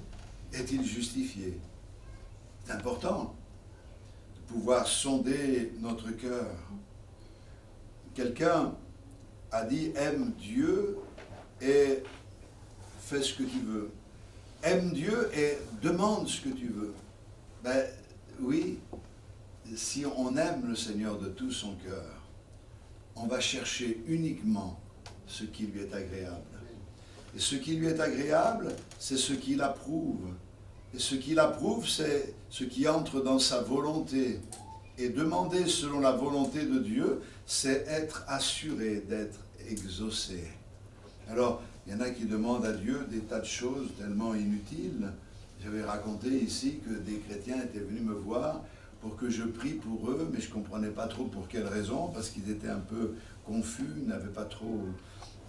est-il justifié? C'est important de pouvoir sonder notre cœur. Quelqu'un a dit « aime Dieu et fais ce que tu veux ». Aime Dieu et demande ce que tu veux. Ben oui, si on aime le Seigneur de tout son cœur, on va chercher uniquement ce qui lui est agréable. Et ce qui lui est agréable, c'est ce qu'il approuve. Et ce qu'il approuve, c'est ce qui entre dans sa volonté. Et demander selon la volonté de Dieu, c'est être assuré d'être exaucé. Alors, il y en a qui demandent à Dieu des tas de choses tellement inutiles. J'avais raconté ici que des chrétiens étaient venus me voir pour que je prie pour eux, mais je ne comprenais pas trop pour quelle raison, parce qu'ils étaient un peu confus, ils n'avaient pas trop,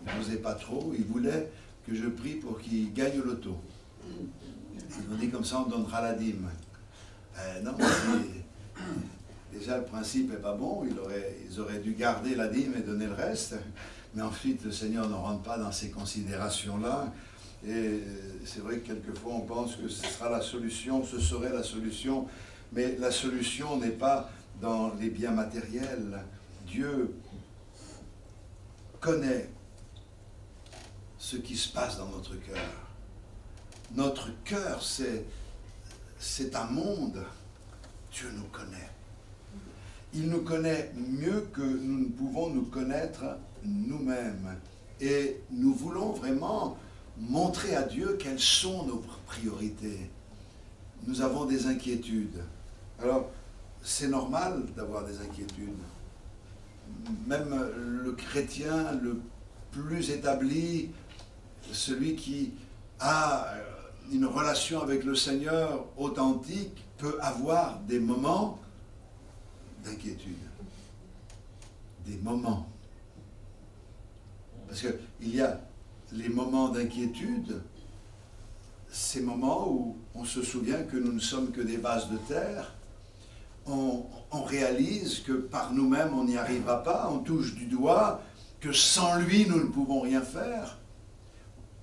ils n'osaient pas trop, ils voulaient que je prie pour qu'ils gagnent le loto. Ils ont dit comme ça on donnera la dîme. Non, déjà le principe n'est pas bon, ils auraient dû garder la dîme et donner le reste, mais ensuite le Seigneur ne rentre pas dans ces considérations-là, et c'est vrai que quelquefois on pense que ce sera la solution, ce serait la solution, mais la solution n'est pas dans les biens matériels. Dieu connaît ce qui se passe dans notre cœur. Notre cœur, c'est un monde, Dieu nous connaît. Il nous connaît mieux que nous ne pouvons nous connaître nous-mêmes. Et nous voulons vraiment montrer à Dieu quelles sont nos priorités. Nous avons des inquiétudes. Alors, c'est normal d'avoir des inquiétudes. Même le chrétien le plus établi, celui qui a une relation avec le Seigneur authentique, peut avoir des moments d'inquiétude. Des moments. Parce qu'il y a les moments d'inquiétude, ces moments où on se souvient que nous ne sommes que des vases de terre, on réalise que par nous-mêmes on n'y arrivera pas, on touche du doigt que sans lui nous ne pouvons rien faire.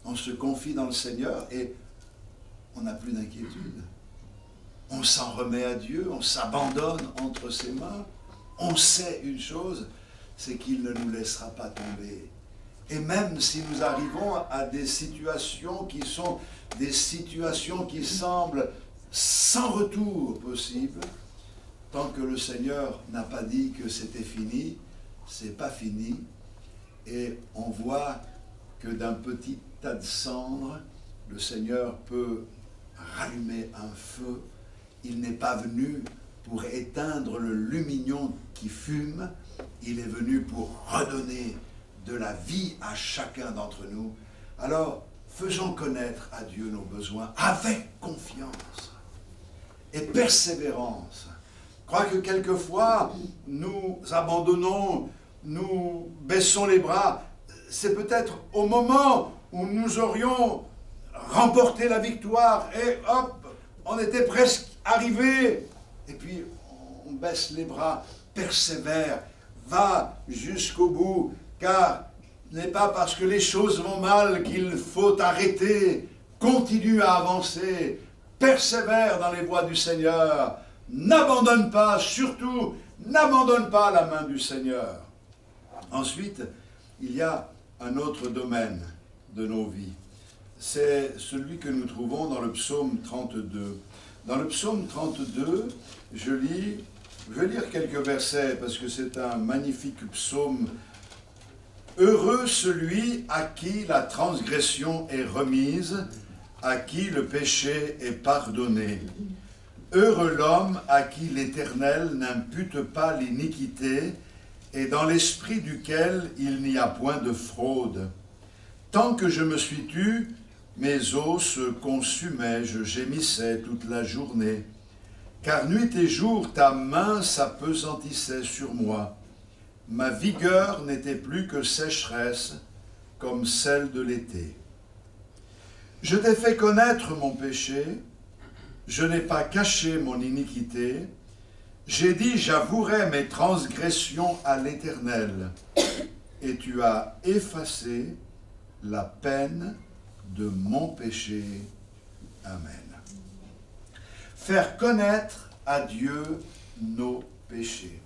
On se confie dans le Seigneur et on n'a plus d'inquiétude. On s'en remet à Dieu, on s'abandonne entre ses mains. On sait une chose, c'est qu'il ne nous laissera pas tomber. Et même si nous arrivons à des situations qui sont des situations qui semblent sans retour possible, tant que le Seigneur n'a pas dit que c'était fini, c'est pas fini. Et on voit que d'un petit tas de cendres, le Seigneur peut rallumer un feu. Il n'est pas venu pour éteindre le lumignon qui fume, il est venu pour redonner de la vie à chacun d'entre nous. Alors, faisons connaître à Dieu nos besoins avec confiance et persévérance. Je crois que quelquefois, nous abandonnons, nous baissons les bras. C'est peut-être au moment où nous aurions remporté la victoire et hop, on était presque arrivé. Et puis, on baisse les bras, persévère, va jusqu'au bout, car ce n'est pas parce que les choses vont mal qu'il faut arrêter. Continue à avancer, persévère dans les voies du Seigneur. N'abandonne pas, surtout, n'abandonne pas la main du Seigneur. Ensuite, il y a un autre domaine de nos vies. C'est celui que nous trouvons dans le psaume 32. Dans le psaume 32, je vais lire quelques versets parce que c'est un magnifique psaume. Heureux celui à qui la transgression est remise, à qui le péché est pardonné. Heureux l'homme à qui l'Éternel n'impute pas l'iniquité et dans l'esprit duquel il n'y a point de fraude. Tant que je me suis tu, mes os se consumaient, je gémissais toute la journée. Car nuit et jour, ta main s'appesantissait sur moi. Ma vigueur n'était plus que sécheresse, comme celle de l'été. Je t'ai fait connaître mon péché, je n'ai pas caché mon iniquité. J'ai dit, j'avouerai mes transgressions à l'Éternel, et tu as effacé la peine de mon péché. Amen. Faire connaître à Dieu nos péchés.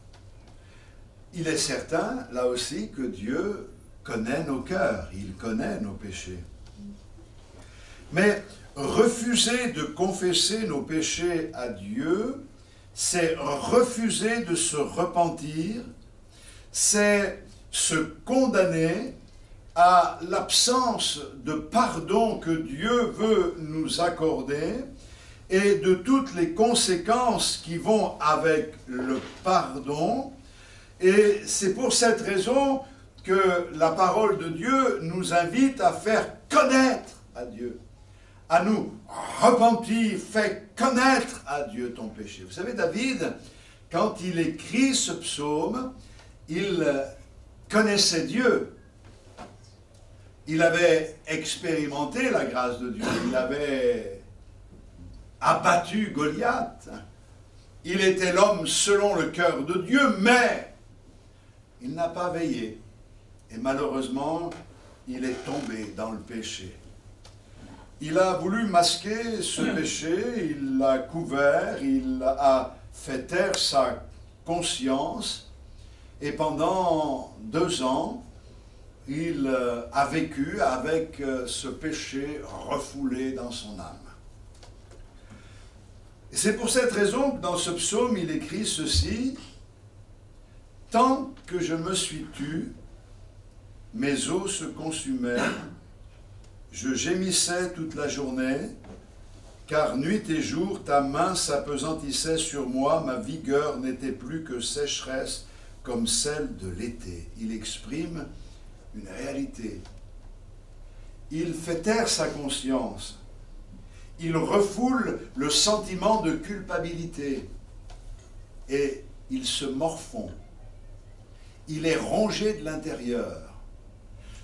Il est certain, là aussi, que Dieu connaît nos cœurs, il connaît nos péchés. Mais refuser de confesser nos péchés à Dieu, c'est refuser de se repentir, c'est se condamner à l'absence de pardon que Dieu veut nous accorder et de toutes les conséquences qui vont avec le pardon. Et c'est pour cette raison que la parole de Dieu nous invite à faire connaître à Dieu, à nous repentir, fais connaître à Dieu ton péché. Vous savez, David, quand il écrit ce psaume, il connaissait Dieu. Il avait expérimenté la grâce de Dieu, il avait abattu Goliath. Il était l'homme selon le cœur de Dieu, mais il n'a pas veillé. Et malheureusement, il est tombé dans le péché. Il a voulu masquer ce péché, il l'a couvert, il a fait taire sa conscience, et pendant 2 ans, il a vécu avec ce péché refoulé dans son âme. Et c'est pour cette raison que dans ce psaume, il écrit ceci: « Tant que je me suis tu, mes os se consumaient, je gémissais toute la journée, car nuit et jour ta main s'apesantissait sur moi, ma vigueur n'était plus que sécheresse comme celle de l'été. » Il exprime une réalité. Il fait taire sa conscience. Il refoule le sentiment de culpabilité et il se morfond. Il est rongé de l'intérieur.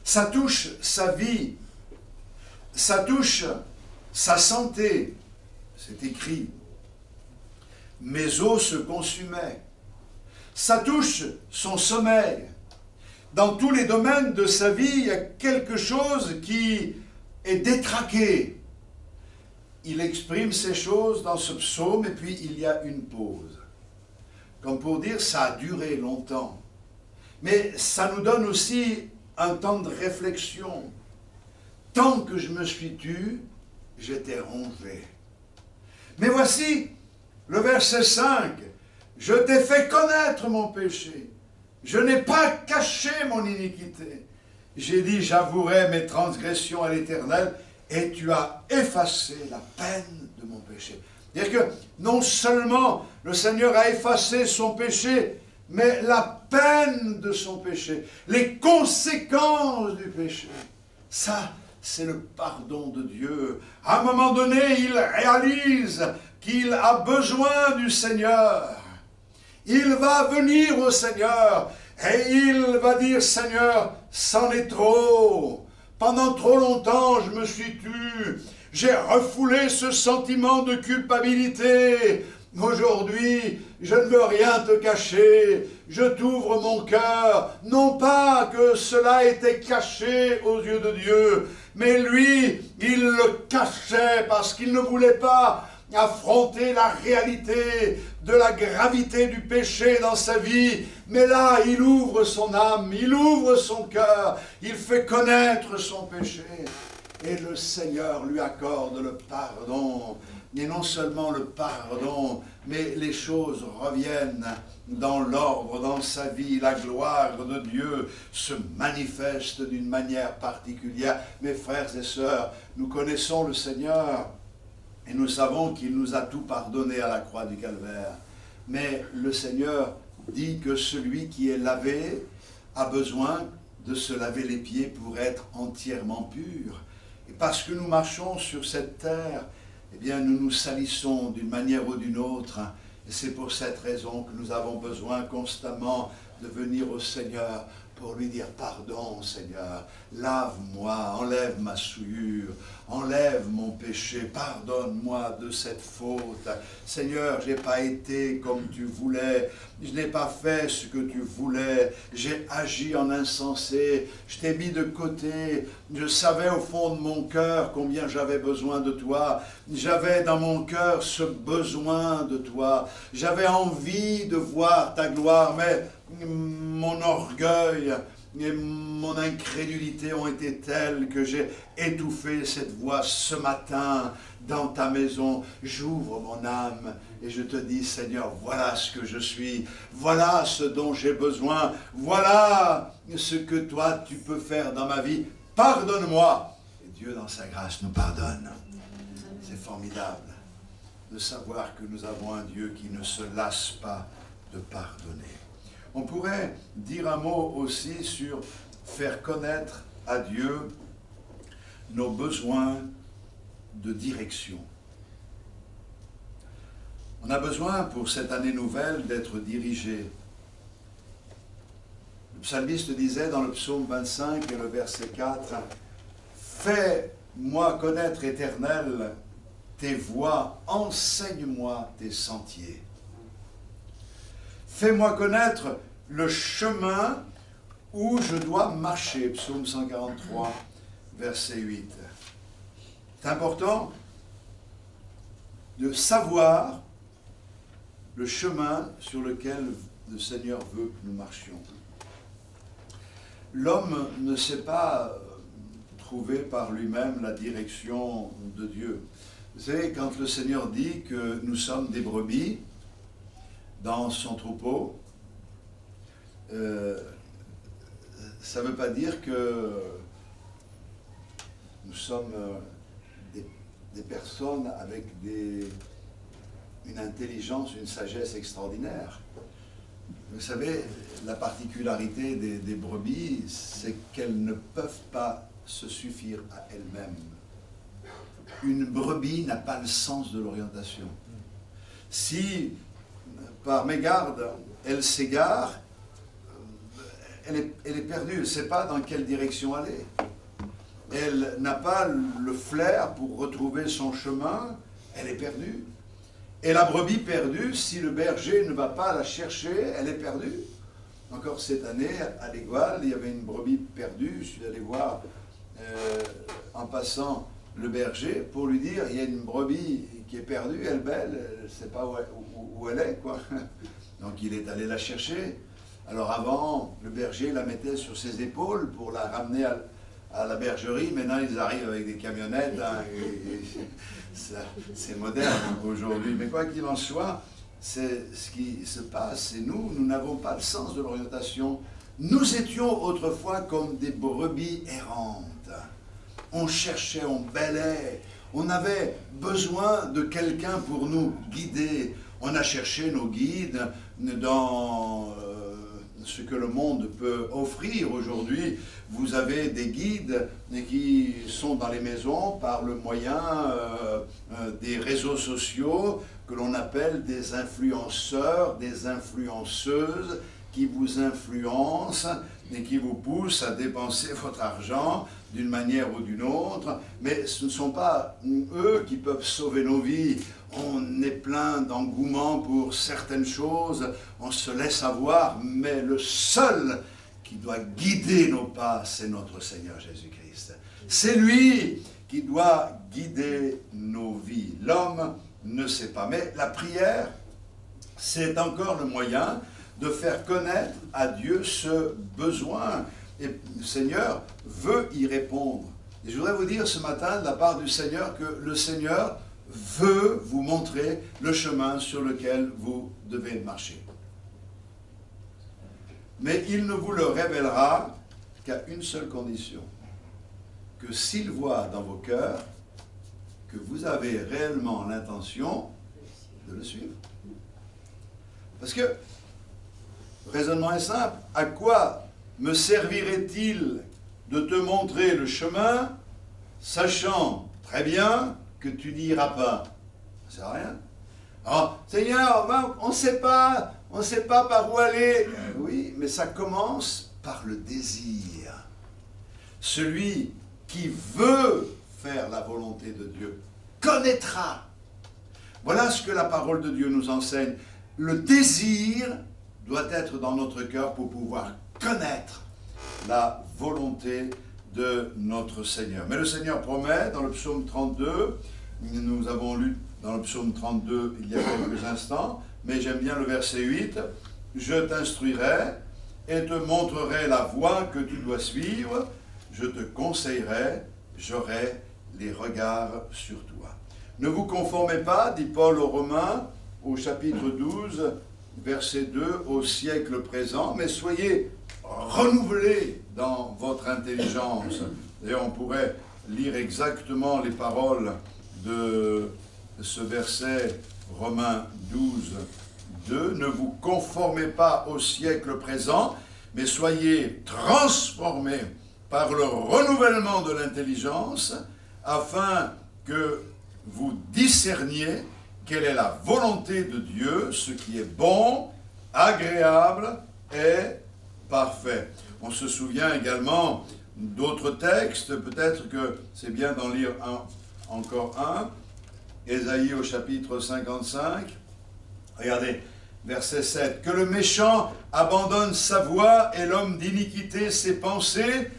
Ça touche sa vie, ça touche sa santé. C'est écrit. Mes os se consumaient. Ça touche son sommeil. Dans tous les domaines de sa vie, il y a quelque chose qui est détraqué. Il exprime ces choses dans ce psaume et puis il y a une pause. Comme pour dire, ça a duré longtemps. Mais ça nous donne aussi un temps de réflexion. Tant que je me suis tu, j'étais rongé. Mais voici le verset 5. Je t'ai fait connaître mon péché. Je n'ai pas caché mon iniquité. J'ai dit, j'avouerai mes transgressions à l'Éternel, et tu as effacé la peine de mon péché. C'est-à-dire que non seulement le Seigneur a effacé son péché, mais la peine de son péché, les conséquences du péché. Ça, c'est le pardon de Dieu. À un moment donné, il réalise qu'il a besoin du Seigneur. Il va venir au Seigneur et il va dire, Seigneur, c'en est trop. Pendant trop longtemps, je me suis tu. J'ai refoulé ce sentiment de culpabilité. Aujourd'hui, je ne veux rien te cacher. Je t'ouvre mon cœur. Non pas que cela était caché aux yeux de Dieu, mais lui, il le cachait parce qu'il ne voulait pas affronter la réalité de la gravité du péché dans sa vie. Mais là, il ouvre son âme, il ouvre son cœur, il fait connaître son péché. Et le Seigneur lui accorde le pardon. Et non seulement le pardon, mais les choses reviennent dans l'ordre, dans sa vie. La gloire de Dieu se manifeste d'une manière particulière. Mes frères et sœurs, nous connaissons le Seigneur. Et nous savons qu'il nous a tout pardonné à la croix du Calvaire. Mais le Seigneur dit que celui qui est lavé a besoin de se laver les pieds pour être entièrement pur. Et parce que nous marchons sur cette terre, eh bien nous nous salissons d'une manière ou d'une autre. Et c'est pour cette raison que nous avons besoin constamment de venir au Seigneur pour lui dire, pardon Seigneur, lave-moi, enlève ma souillure, enlève mon péché, pardonne-moi de cette faute. Seigneur, je n'ai pas été comme tu voulais, je n'ai pas fait ce que tu voulais, j'ai agi en insensé, je t'ai mis de côté, je savais au fond de mon cœur combien j'avais besoin de toi, j'avais dans mon cœur ce besoin de toi, j'avais envie de voir ta gloire, mais mon orgueil et mon incrédulité ont été telles que j'ai étouffé cette voix ce matin dans ta maison. J'ouvre mon âme et je te dis, Seigneur, voilà ce que je suis, voilà ce dont j'ai besoin, voilà ce que toi tu peux faire dans ma vie. Pardonne-moi. Et Dieu dans sa grâce nous pardonne. C'est formidable de savoir que nous avons un Dieu qui ne se lasse pas de pardonner. On pourrait dire un mot aussi sur faire connaître à Dieu nos besoins de direction. On a besoin pour cette année nouvelle d'être dirigé. Le psalmiste disait dans le psaume 25 et le verset 4, « Fais-moi connaître, Éternel, tes voies, enseigne-moi tes sentiers. » Fais-moi connaître le chemin où je dois marcher. Psaume 143, verset 8. C'est important de savoir le chemin sur lequel le Seigneur veut que nous marchions. L'homme ne sait pas trouver par lui-même la direction de Dieu. Vous savez, quand le Seigneur dit que nous sommes des brebis dans son troupeau, ça ne veut pas dire que nous sommes des personnes avec une intelligence, une sagesse extraordinaire. Vous savez, la particularité des brebis, c'est qu'elles ne peuvent pas se suffire à elles-mêmes. Une brebis n'a pas le sens de l'orientation. Si, par mégarde, elle s'égare, elle est perdue, elle ne sait pas dans quelle direction aller. Elle n'a pas le flair pour retrouver son chemin, elle est perdue. Et la brebis perdue, si le berger ne va pas la chercher, elle est perdue. Encore cette année, à l'Égual, il y avait une brebis perdue, je suis allé voir en passant le berger pour lui dire, il y a une brebis qui est perdue, elle est belle, elle ne sait pas où elle est, quoi. Donc il est allé la chercher. Alors avant, le berger la mettait sur ses épaules pour la ramener à la bergerie. Maintenant, ils arrivent avec des camionnettes. Hein, c'est moderne aujourd'hui. Mais quoi qu'il en soit, c'est ce qui se passe. Et nous n'avons pas le sens de l'orientation. Nous étions autrefois comme des brebis errantes. On cherchait, on bêlait. On avait besoin de quelqu'un pour nous guider. On a cherché nos guides dans ce que le monde peut offrir aujourd'hui. Vous avez des guides qui sont dans les maisons par le moyen des réseaux sociaux que l'on appelle des influenceurs, des influenceuses qui vous influencent et qui vous poussent à dépenser votre argent d'une manière ou d'une autre, mais ce ne sont pas eux qui peuvent sauver nos vies. On est plein d'engouement pour certaines choses, on se laisse avoir, mais le seul qui doit guider nos pas, c'est notre Seigneur Jésus-Christ. C'est lui qui doit guider nos vies. L'homme ne sait pas, mais la prière, c'est encore le moyen de faire connaître à Dieu ce besoin. Et le Seigneur veut y répondre. Et je voudrais vous dire ce matin, de la part du Seigneur, que le Seigneur veut vous montrer le chemin sur lequel vous devez marcher. Mais il ne vous le révélera qu'à une seule condition, que s'il voit dans vos cœurs que vous avez réellement l'intention de le suivre. Parce que, le raisonnement est simple, à quoi me servirait-il de te montrer le chemin, sachant très bien que tu n'iras pas? Ça ne sert à rien. Alors, Seigneur, on ne sait pas par où aller. Oui, mais ça commence par le désir. Celui qui veut faire la volonté de Dieu connaîtra. Voilà ce que la parole de Dieu nous enseigne. Le désir doit être dans notre cœur pour pouvoir connaître la volonté de notre Seigneur. Mais le Seigneur promet dans le psaume 32, nous avons lu dans le psaume 32 il y a quelques instants, mais j'aime bien le verset 8, « Je t'instruirai et te montrerai la voie que tu dois suivre, je te conseillerai, j'aurai les regards sur toi. » Ne vous conformez pas, dit Paul aux Romains, au chapitre 12, verset 2, au siècle présent, mais soyez renouvelés dans votre intelligence. D'ailleurs, on pourrait lire exactement les paroles de ce verset Romains 12, 2. Ne vous conformez pas au siècle présent, mais soyez transformés par le renouvellement de l'intelligence, afin que vous discerniez quelle est la volonté de Dieu, ce qui est bon, agréable et parfait. On se souvient également d'autres textes, peut-être que c'est bien d'en lire encore un, Ésaïe au chapitre 55, regardez, verset 7, « Que le méchant abandonne sa voie et l'homme d'iniquité ses pensées,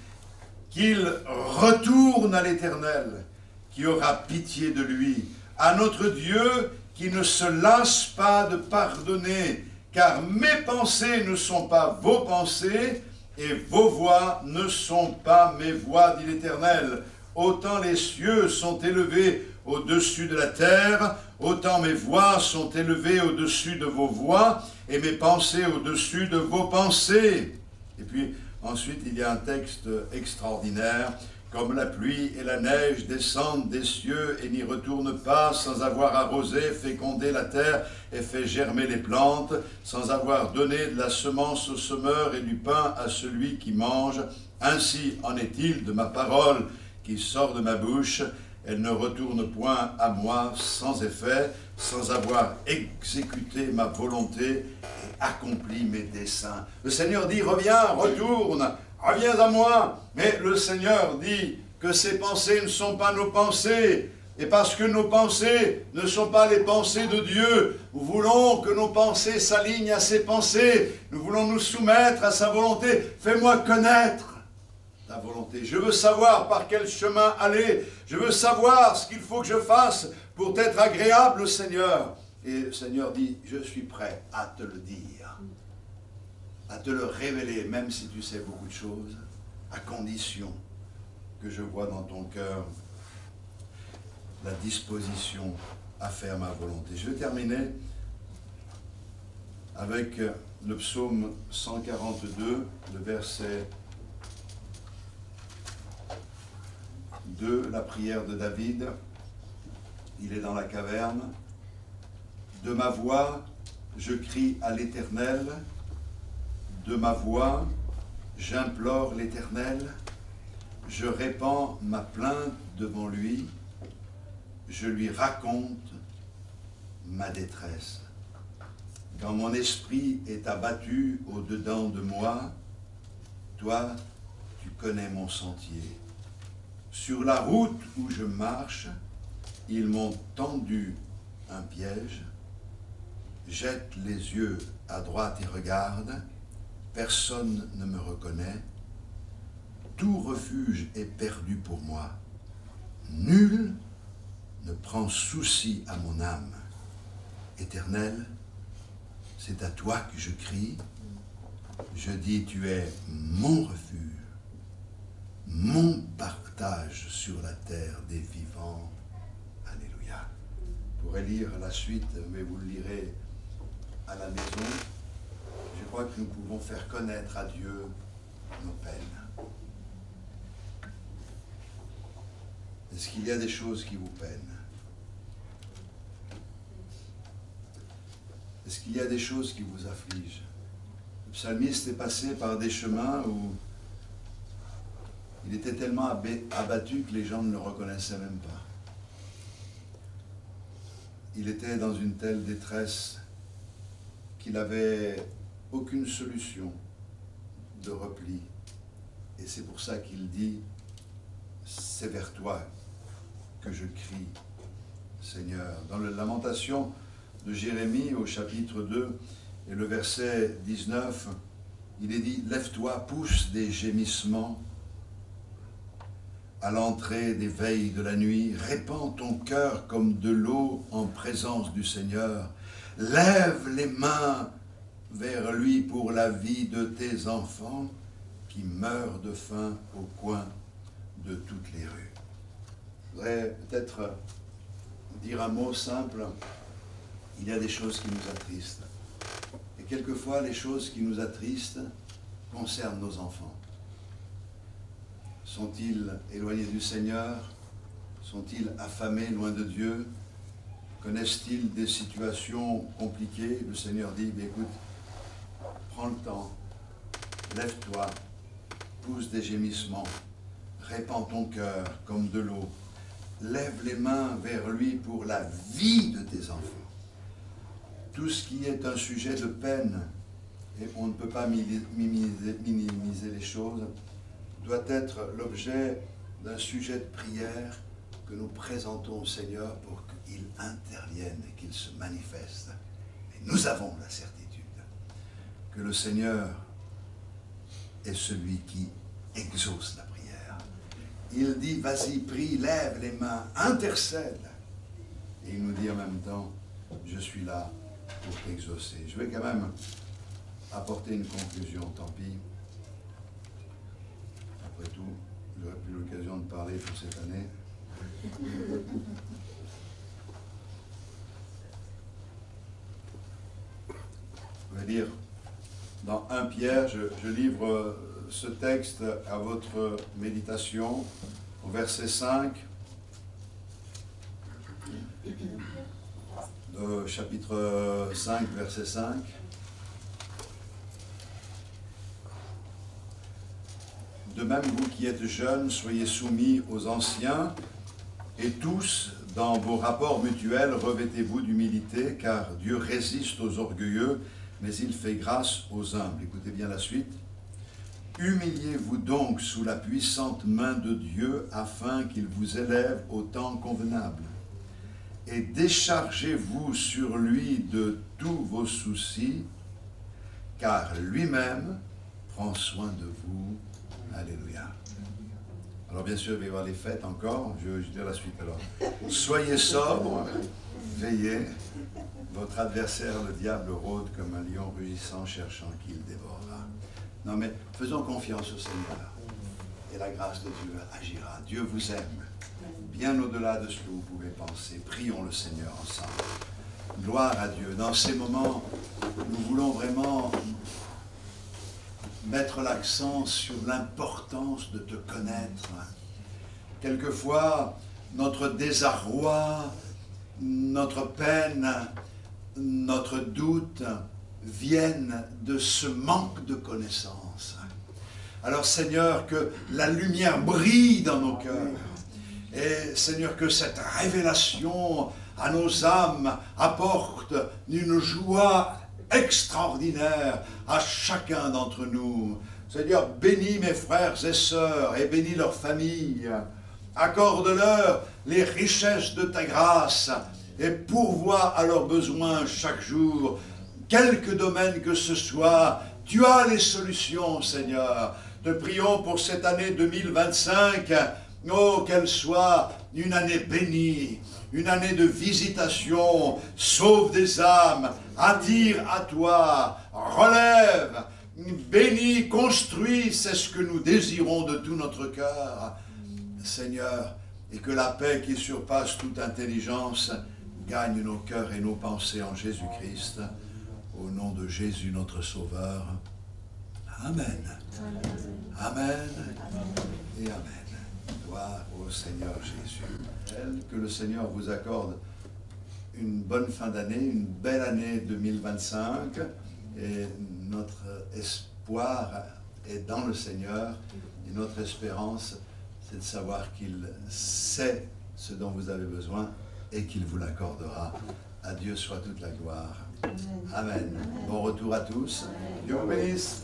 qu'il retourne à l'Éternel, qui aura pitié de lui, à notre Dieu qui ne se lasse pas de pardonner, car mes pensées ne sont pas vos pensées, et vos voies ne sont pas mes voies, dit l'Éternel. Autant les cieux sont élevés au-dessus de la terre, autant mes voix sont élevées au-dessus de vos voix, et mes pensées au-dessus de vos pensées. Et puis, ensuite, il y a un texte extraordinaire. Comme la pluie et la neige descendent des cieux et n'y retournent pas sans avoir arrosé, fécondé la terre et fait germer les plantes, sans avoir donné de la semence au semeur et du pain à celui qui mange, ainsi en est-il de ma parole qui sort de ma bouche. Elle ne retourne point à moi sans effet, sans avoir exécuté ma volonté et accompli mes desseins. Le Seigneur dit, reviens, retourne, reviens à moi. Mais le Seigneur dit que ces pensées ne sont pas nos pensées. Et parce que nos pensées ne sont pas les pensées de Dieu, nous voulons que nos pensées s'alignent à ses pensées. Nous voulons nous soumettre à sa volonté. Fais-moi connaître ta volonté. Je veux savoir par quel chemin aller. Je veux savoir ce qu'il faut que je fasse pour être agréable au Seigneur. Et le Seigneur dit, je suis prêt à te le dire, à te le révéler, même si tu sais beaucoup de choses, à condition que je vois dans ton cœur la disposition à faire ma volonté. Je vais terminer avec le psaume 142, le verset 2, la prière de David. Il est dans la caverne. De ma voix, je crie à l'Éternel. De ma voix, j'implore l'Éternel. Je répands ma plainte devant lui. Je lui raconte ma détresse. Quand mon esprit est abattu au-dedans de moi, toi, tu connais mon sentier. Sur la route où je marche, ils m'ont tendu un piège. Jette les yeux à droite et regarde. Personne ne me reconnaît. Tout refuge est perdu pour moi. Nul ne prend souci à mon âme. Éternel, c'est à toi que je crie. Je dis, tu es mon refuge, mon partage sur la terre des vivants. Alléluia. Je pourrais lire la suite, mais vous le lirez à la maison. Je crois que nous pouvons faire connaître à Dieu nos peines. Est-ce qu'il y a des choses qui vous peinent? Est-ce qu'il y a des choses qui vous affligent? Le psalmiste est passé par des chemins où il était tellement abattu que les gens ne le reconnaissaient même pas. Il était dans une telle détresse qu'il n'avait aucune solution de repli. Et c'est pour ça qu'il dit, c'est vers toi que je crie, Seigneur. Dans la lamentation de Jérémie au chapitre 2 et le verset 19, il est dit, lève-toi, pousse des gémissements à l'entrée des veilles de la nuit, répands ton cœur comme de l'eau en présence du Seigneur, lève les mains vers lui pour la vie de tes enfants qui meurent de faim au coin de toutes les rues. Je voudrais peut-être dire un mot simple. Il y a des choses qui nous attristent. Et quelquefois, les choses qui nous attristent concernent nos enfants. Sont-ils éloignés du Seigneur? Sont-ils affamés loin de Dieu? Connaissent-ils des situations compliquées? Le Seigneur dit, écoute, prends le temps, lève-toi, pousse des gémissements, répands ton cœur comme de l'eau, lève les mains vers lui pour la vie de tes enfants. Tout ce qui est un sujet de peine, et on ne peut pas minimiser les choses, doit être l'objet d'un sujet de prière que nous présentons au Seigneur pour qu'il intervienne et qu'il se manifeste. Et nous avons la certitude que le Seigneur est celui qui exauce la prière. Il dit, vas-y, prie, lève les mains, intercède. Et il nous dit en même temps, je suis là pour t'exaucer. Je vais quand même apporter une conclusion, tant pis. Après tout, j'aurais plus l'occasion de parler pour cette année. Je vais lire dans 1 Pierre, je livre ce texte à votre méditation, au verset 5, chapitre 5, verset 5. De même, vous qui êtes jeunes, soyez soumis aux anciens, et tous, dans vos rapports mutuels, revêtez-vous d'humilité, car Dieu résiste aux orgueilleux, mais il fait grâce aux humbles. Écoutez bien la suite. Humiliez-vous donc sous la puissante main de Dieu, afin qu'il vous élève au temps convenable. Et déchargez-vous sur lui de tous vos soucis, car lui-même prend soin de vous. Alléluia. Alors bien sûr, il va y avoir les fêtes encore. Je vais dire la suite alors. Soyez sobres, veillez. Votre adversaire, le diable, rôde comme un lion rugissant, cherchant qui le dévorera. Non mais faisons confiance au Seigneur. Et la grâce de Dieu agira. Dieu vous aime. Bien au-delà de ce que vous pouvez penser. Prions le Seigneur ensemble. Gloire à Dieu. Dans ces moments, nous voulons vraiment mettre l'accent sur l'importance de te connaître. Quelquefois, notre désarroi, notre peine, notre doute viennent de ce manque de connaissance. Alors Seigneur, que la lumière brille dans nos cœurs. Et Seigneur, que cette révélation à nos âmes apporte une joie extraordinaire à chacun d'entre nous. Seigneur, bénis mes frères et sœurs et bénis leurs familles. Accorde-leur les richesses de ta grâce et pourvois à leurs besoins chaque jour. Quelque domaine que ce soit, tu as les solutions, Seigneur. Te prions pour cette année 2025. Oh, qu'elle soit une année bénie, une année de visitation, sauve des âmes, attire à toi, relève, bénis, construis, c'est ce que nous désirons de tout notre cœur, Seigneur, et que la paix qui surpasse toute intelligence gagne nos cœurs et nos pensées en Jésus-Christ, au nom de Jésus notre Sauveur. Amen. Amen et amen. Gloire au Seigneur Jésus. Que le Seigneur vous accorde une bonne fin d'année, une belle année 2025. Et notre espoir est dans le Seigneur. Et notre espérance, c'est de savoir qu'il sait ce dont vous avez besoin et qu'il vous l'accordera. À Dieu soit toute la gloire. Amen. Bon retour à tous. Dieu vous bénisse.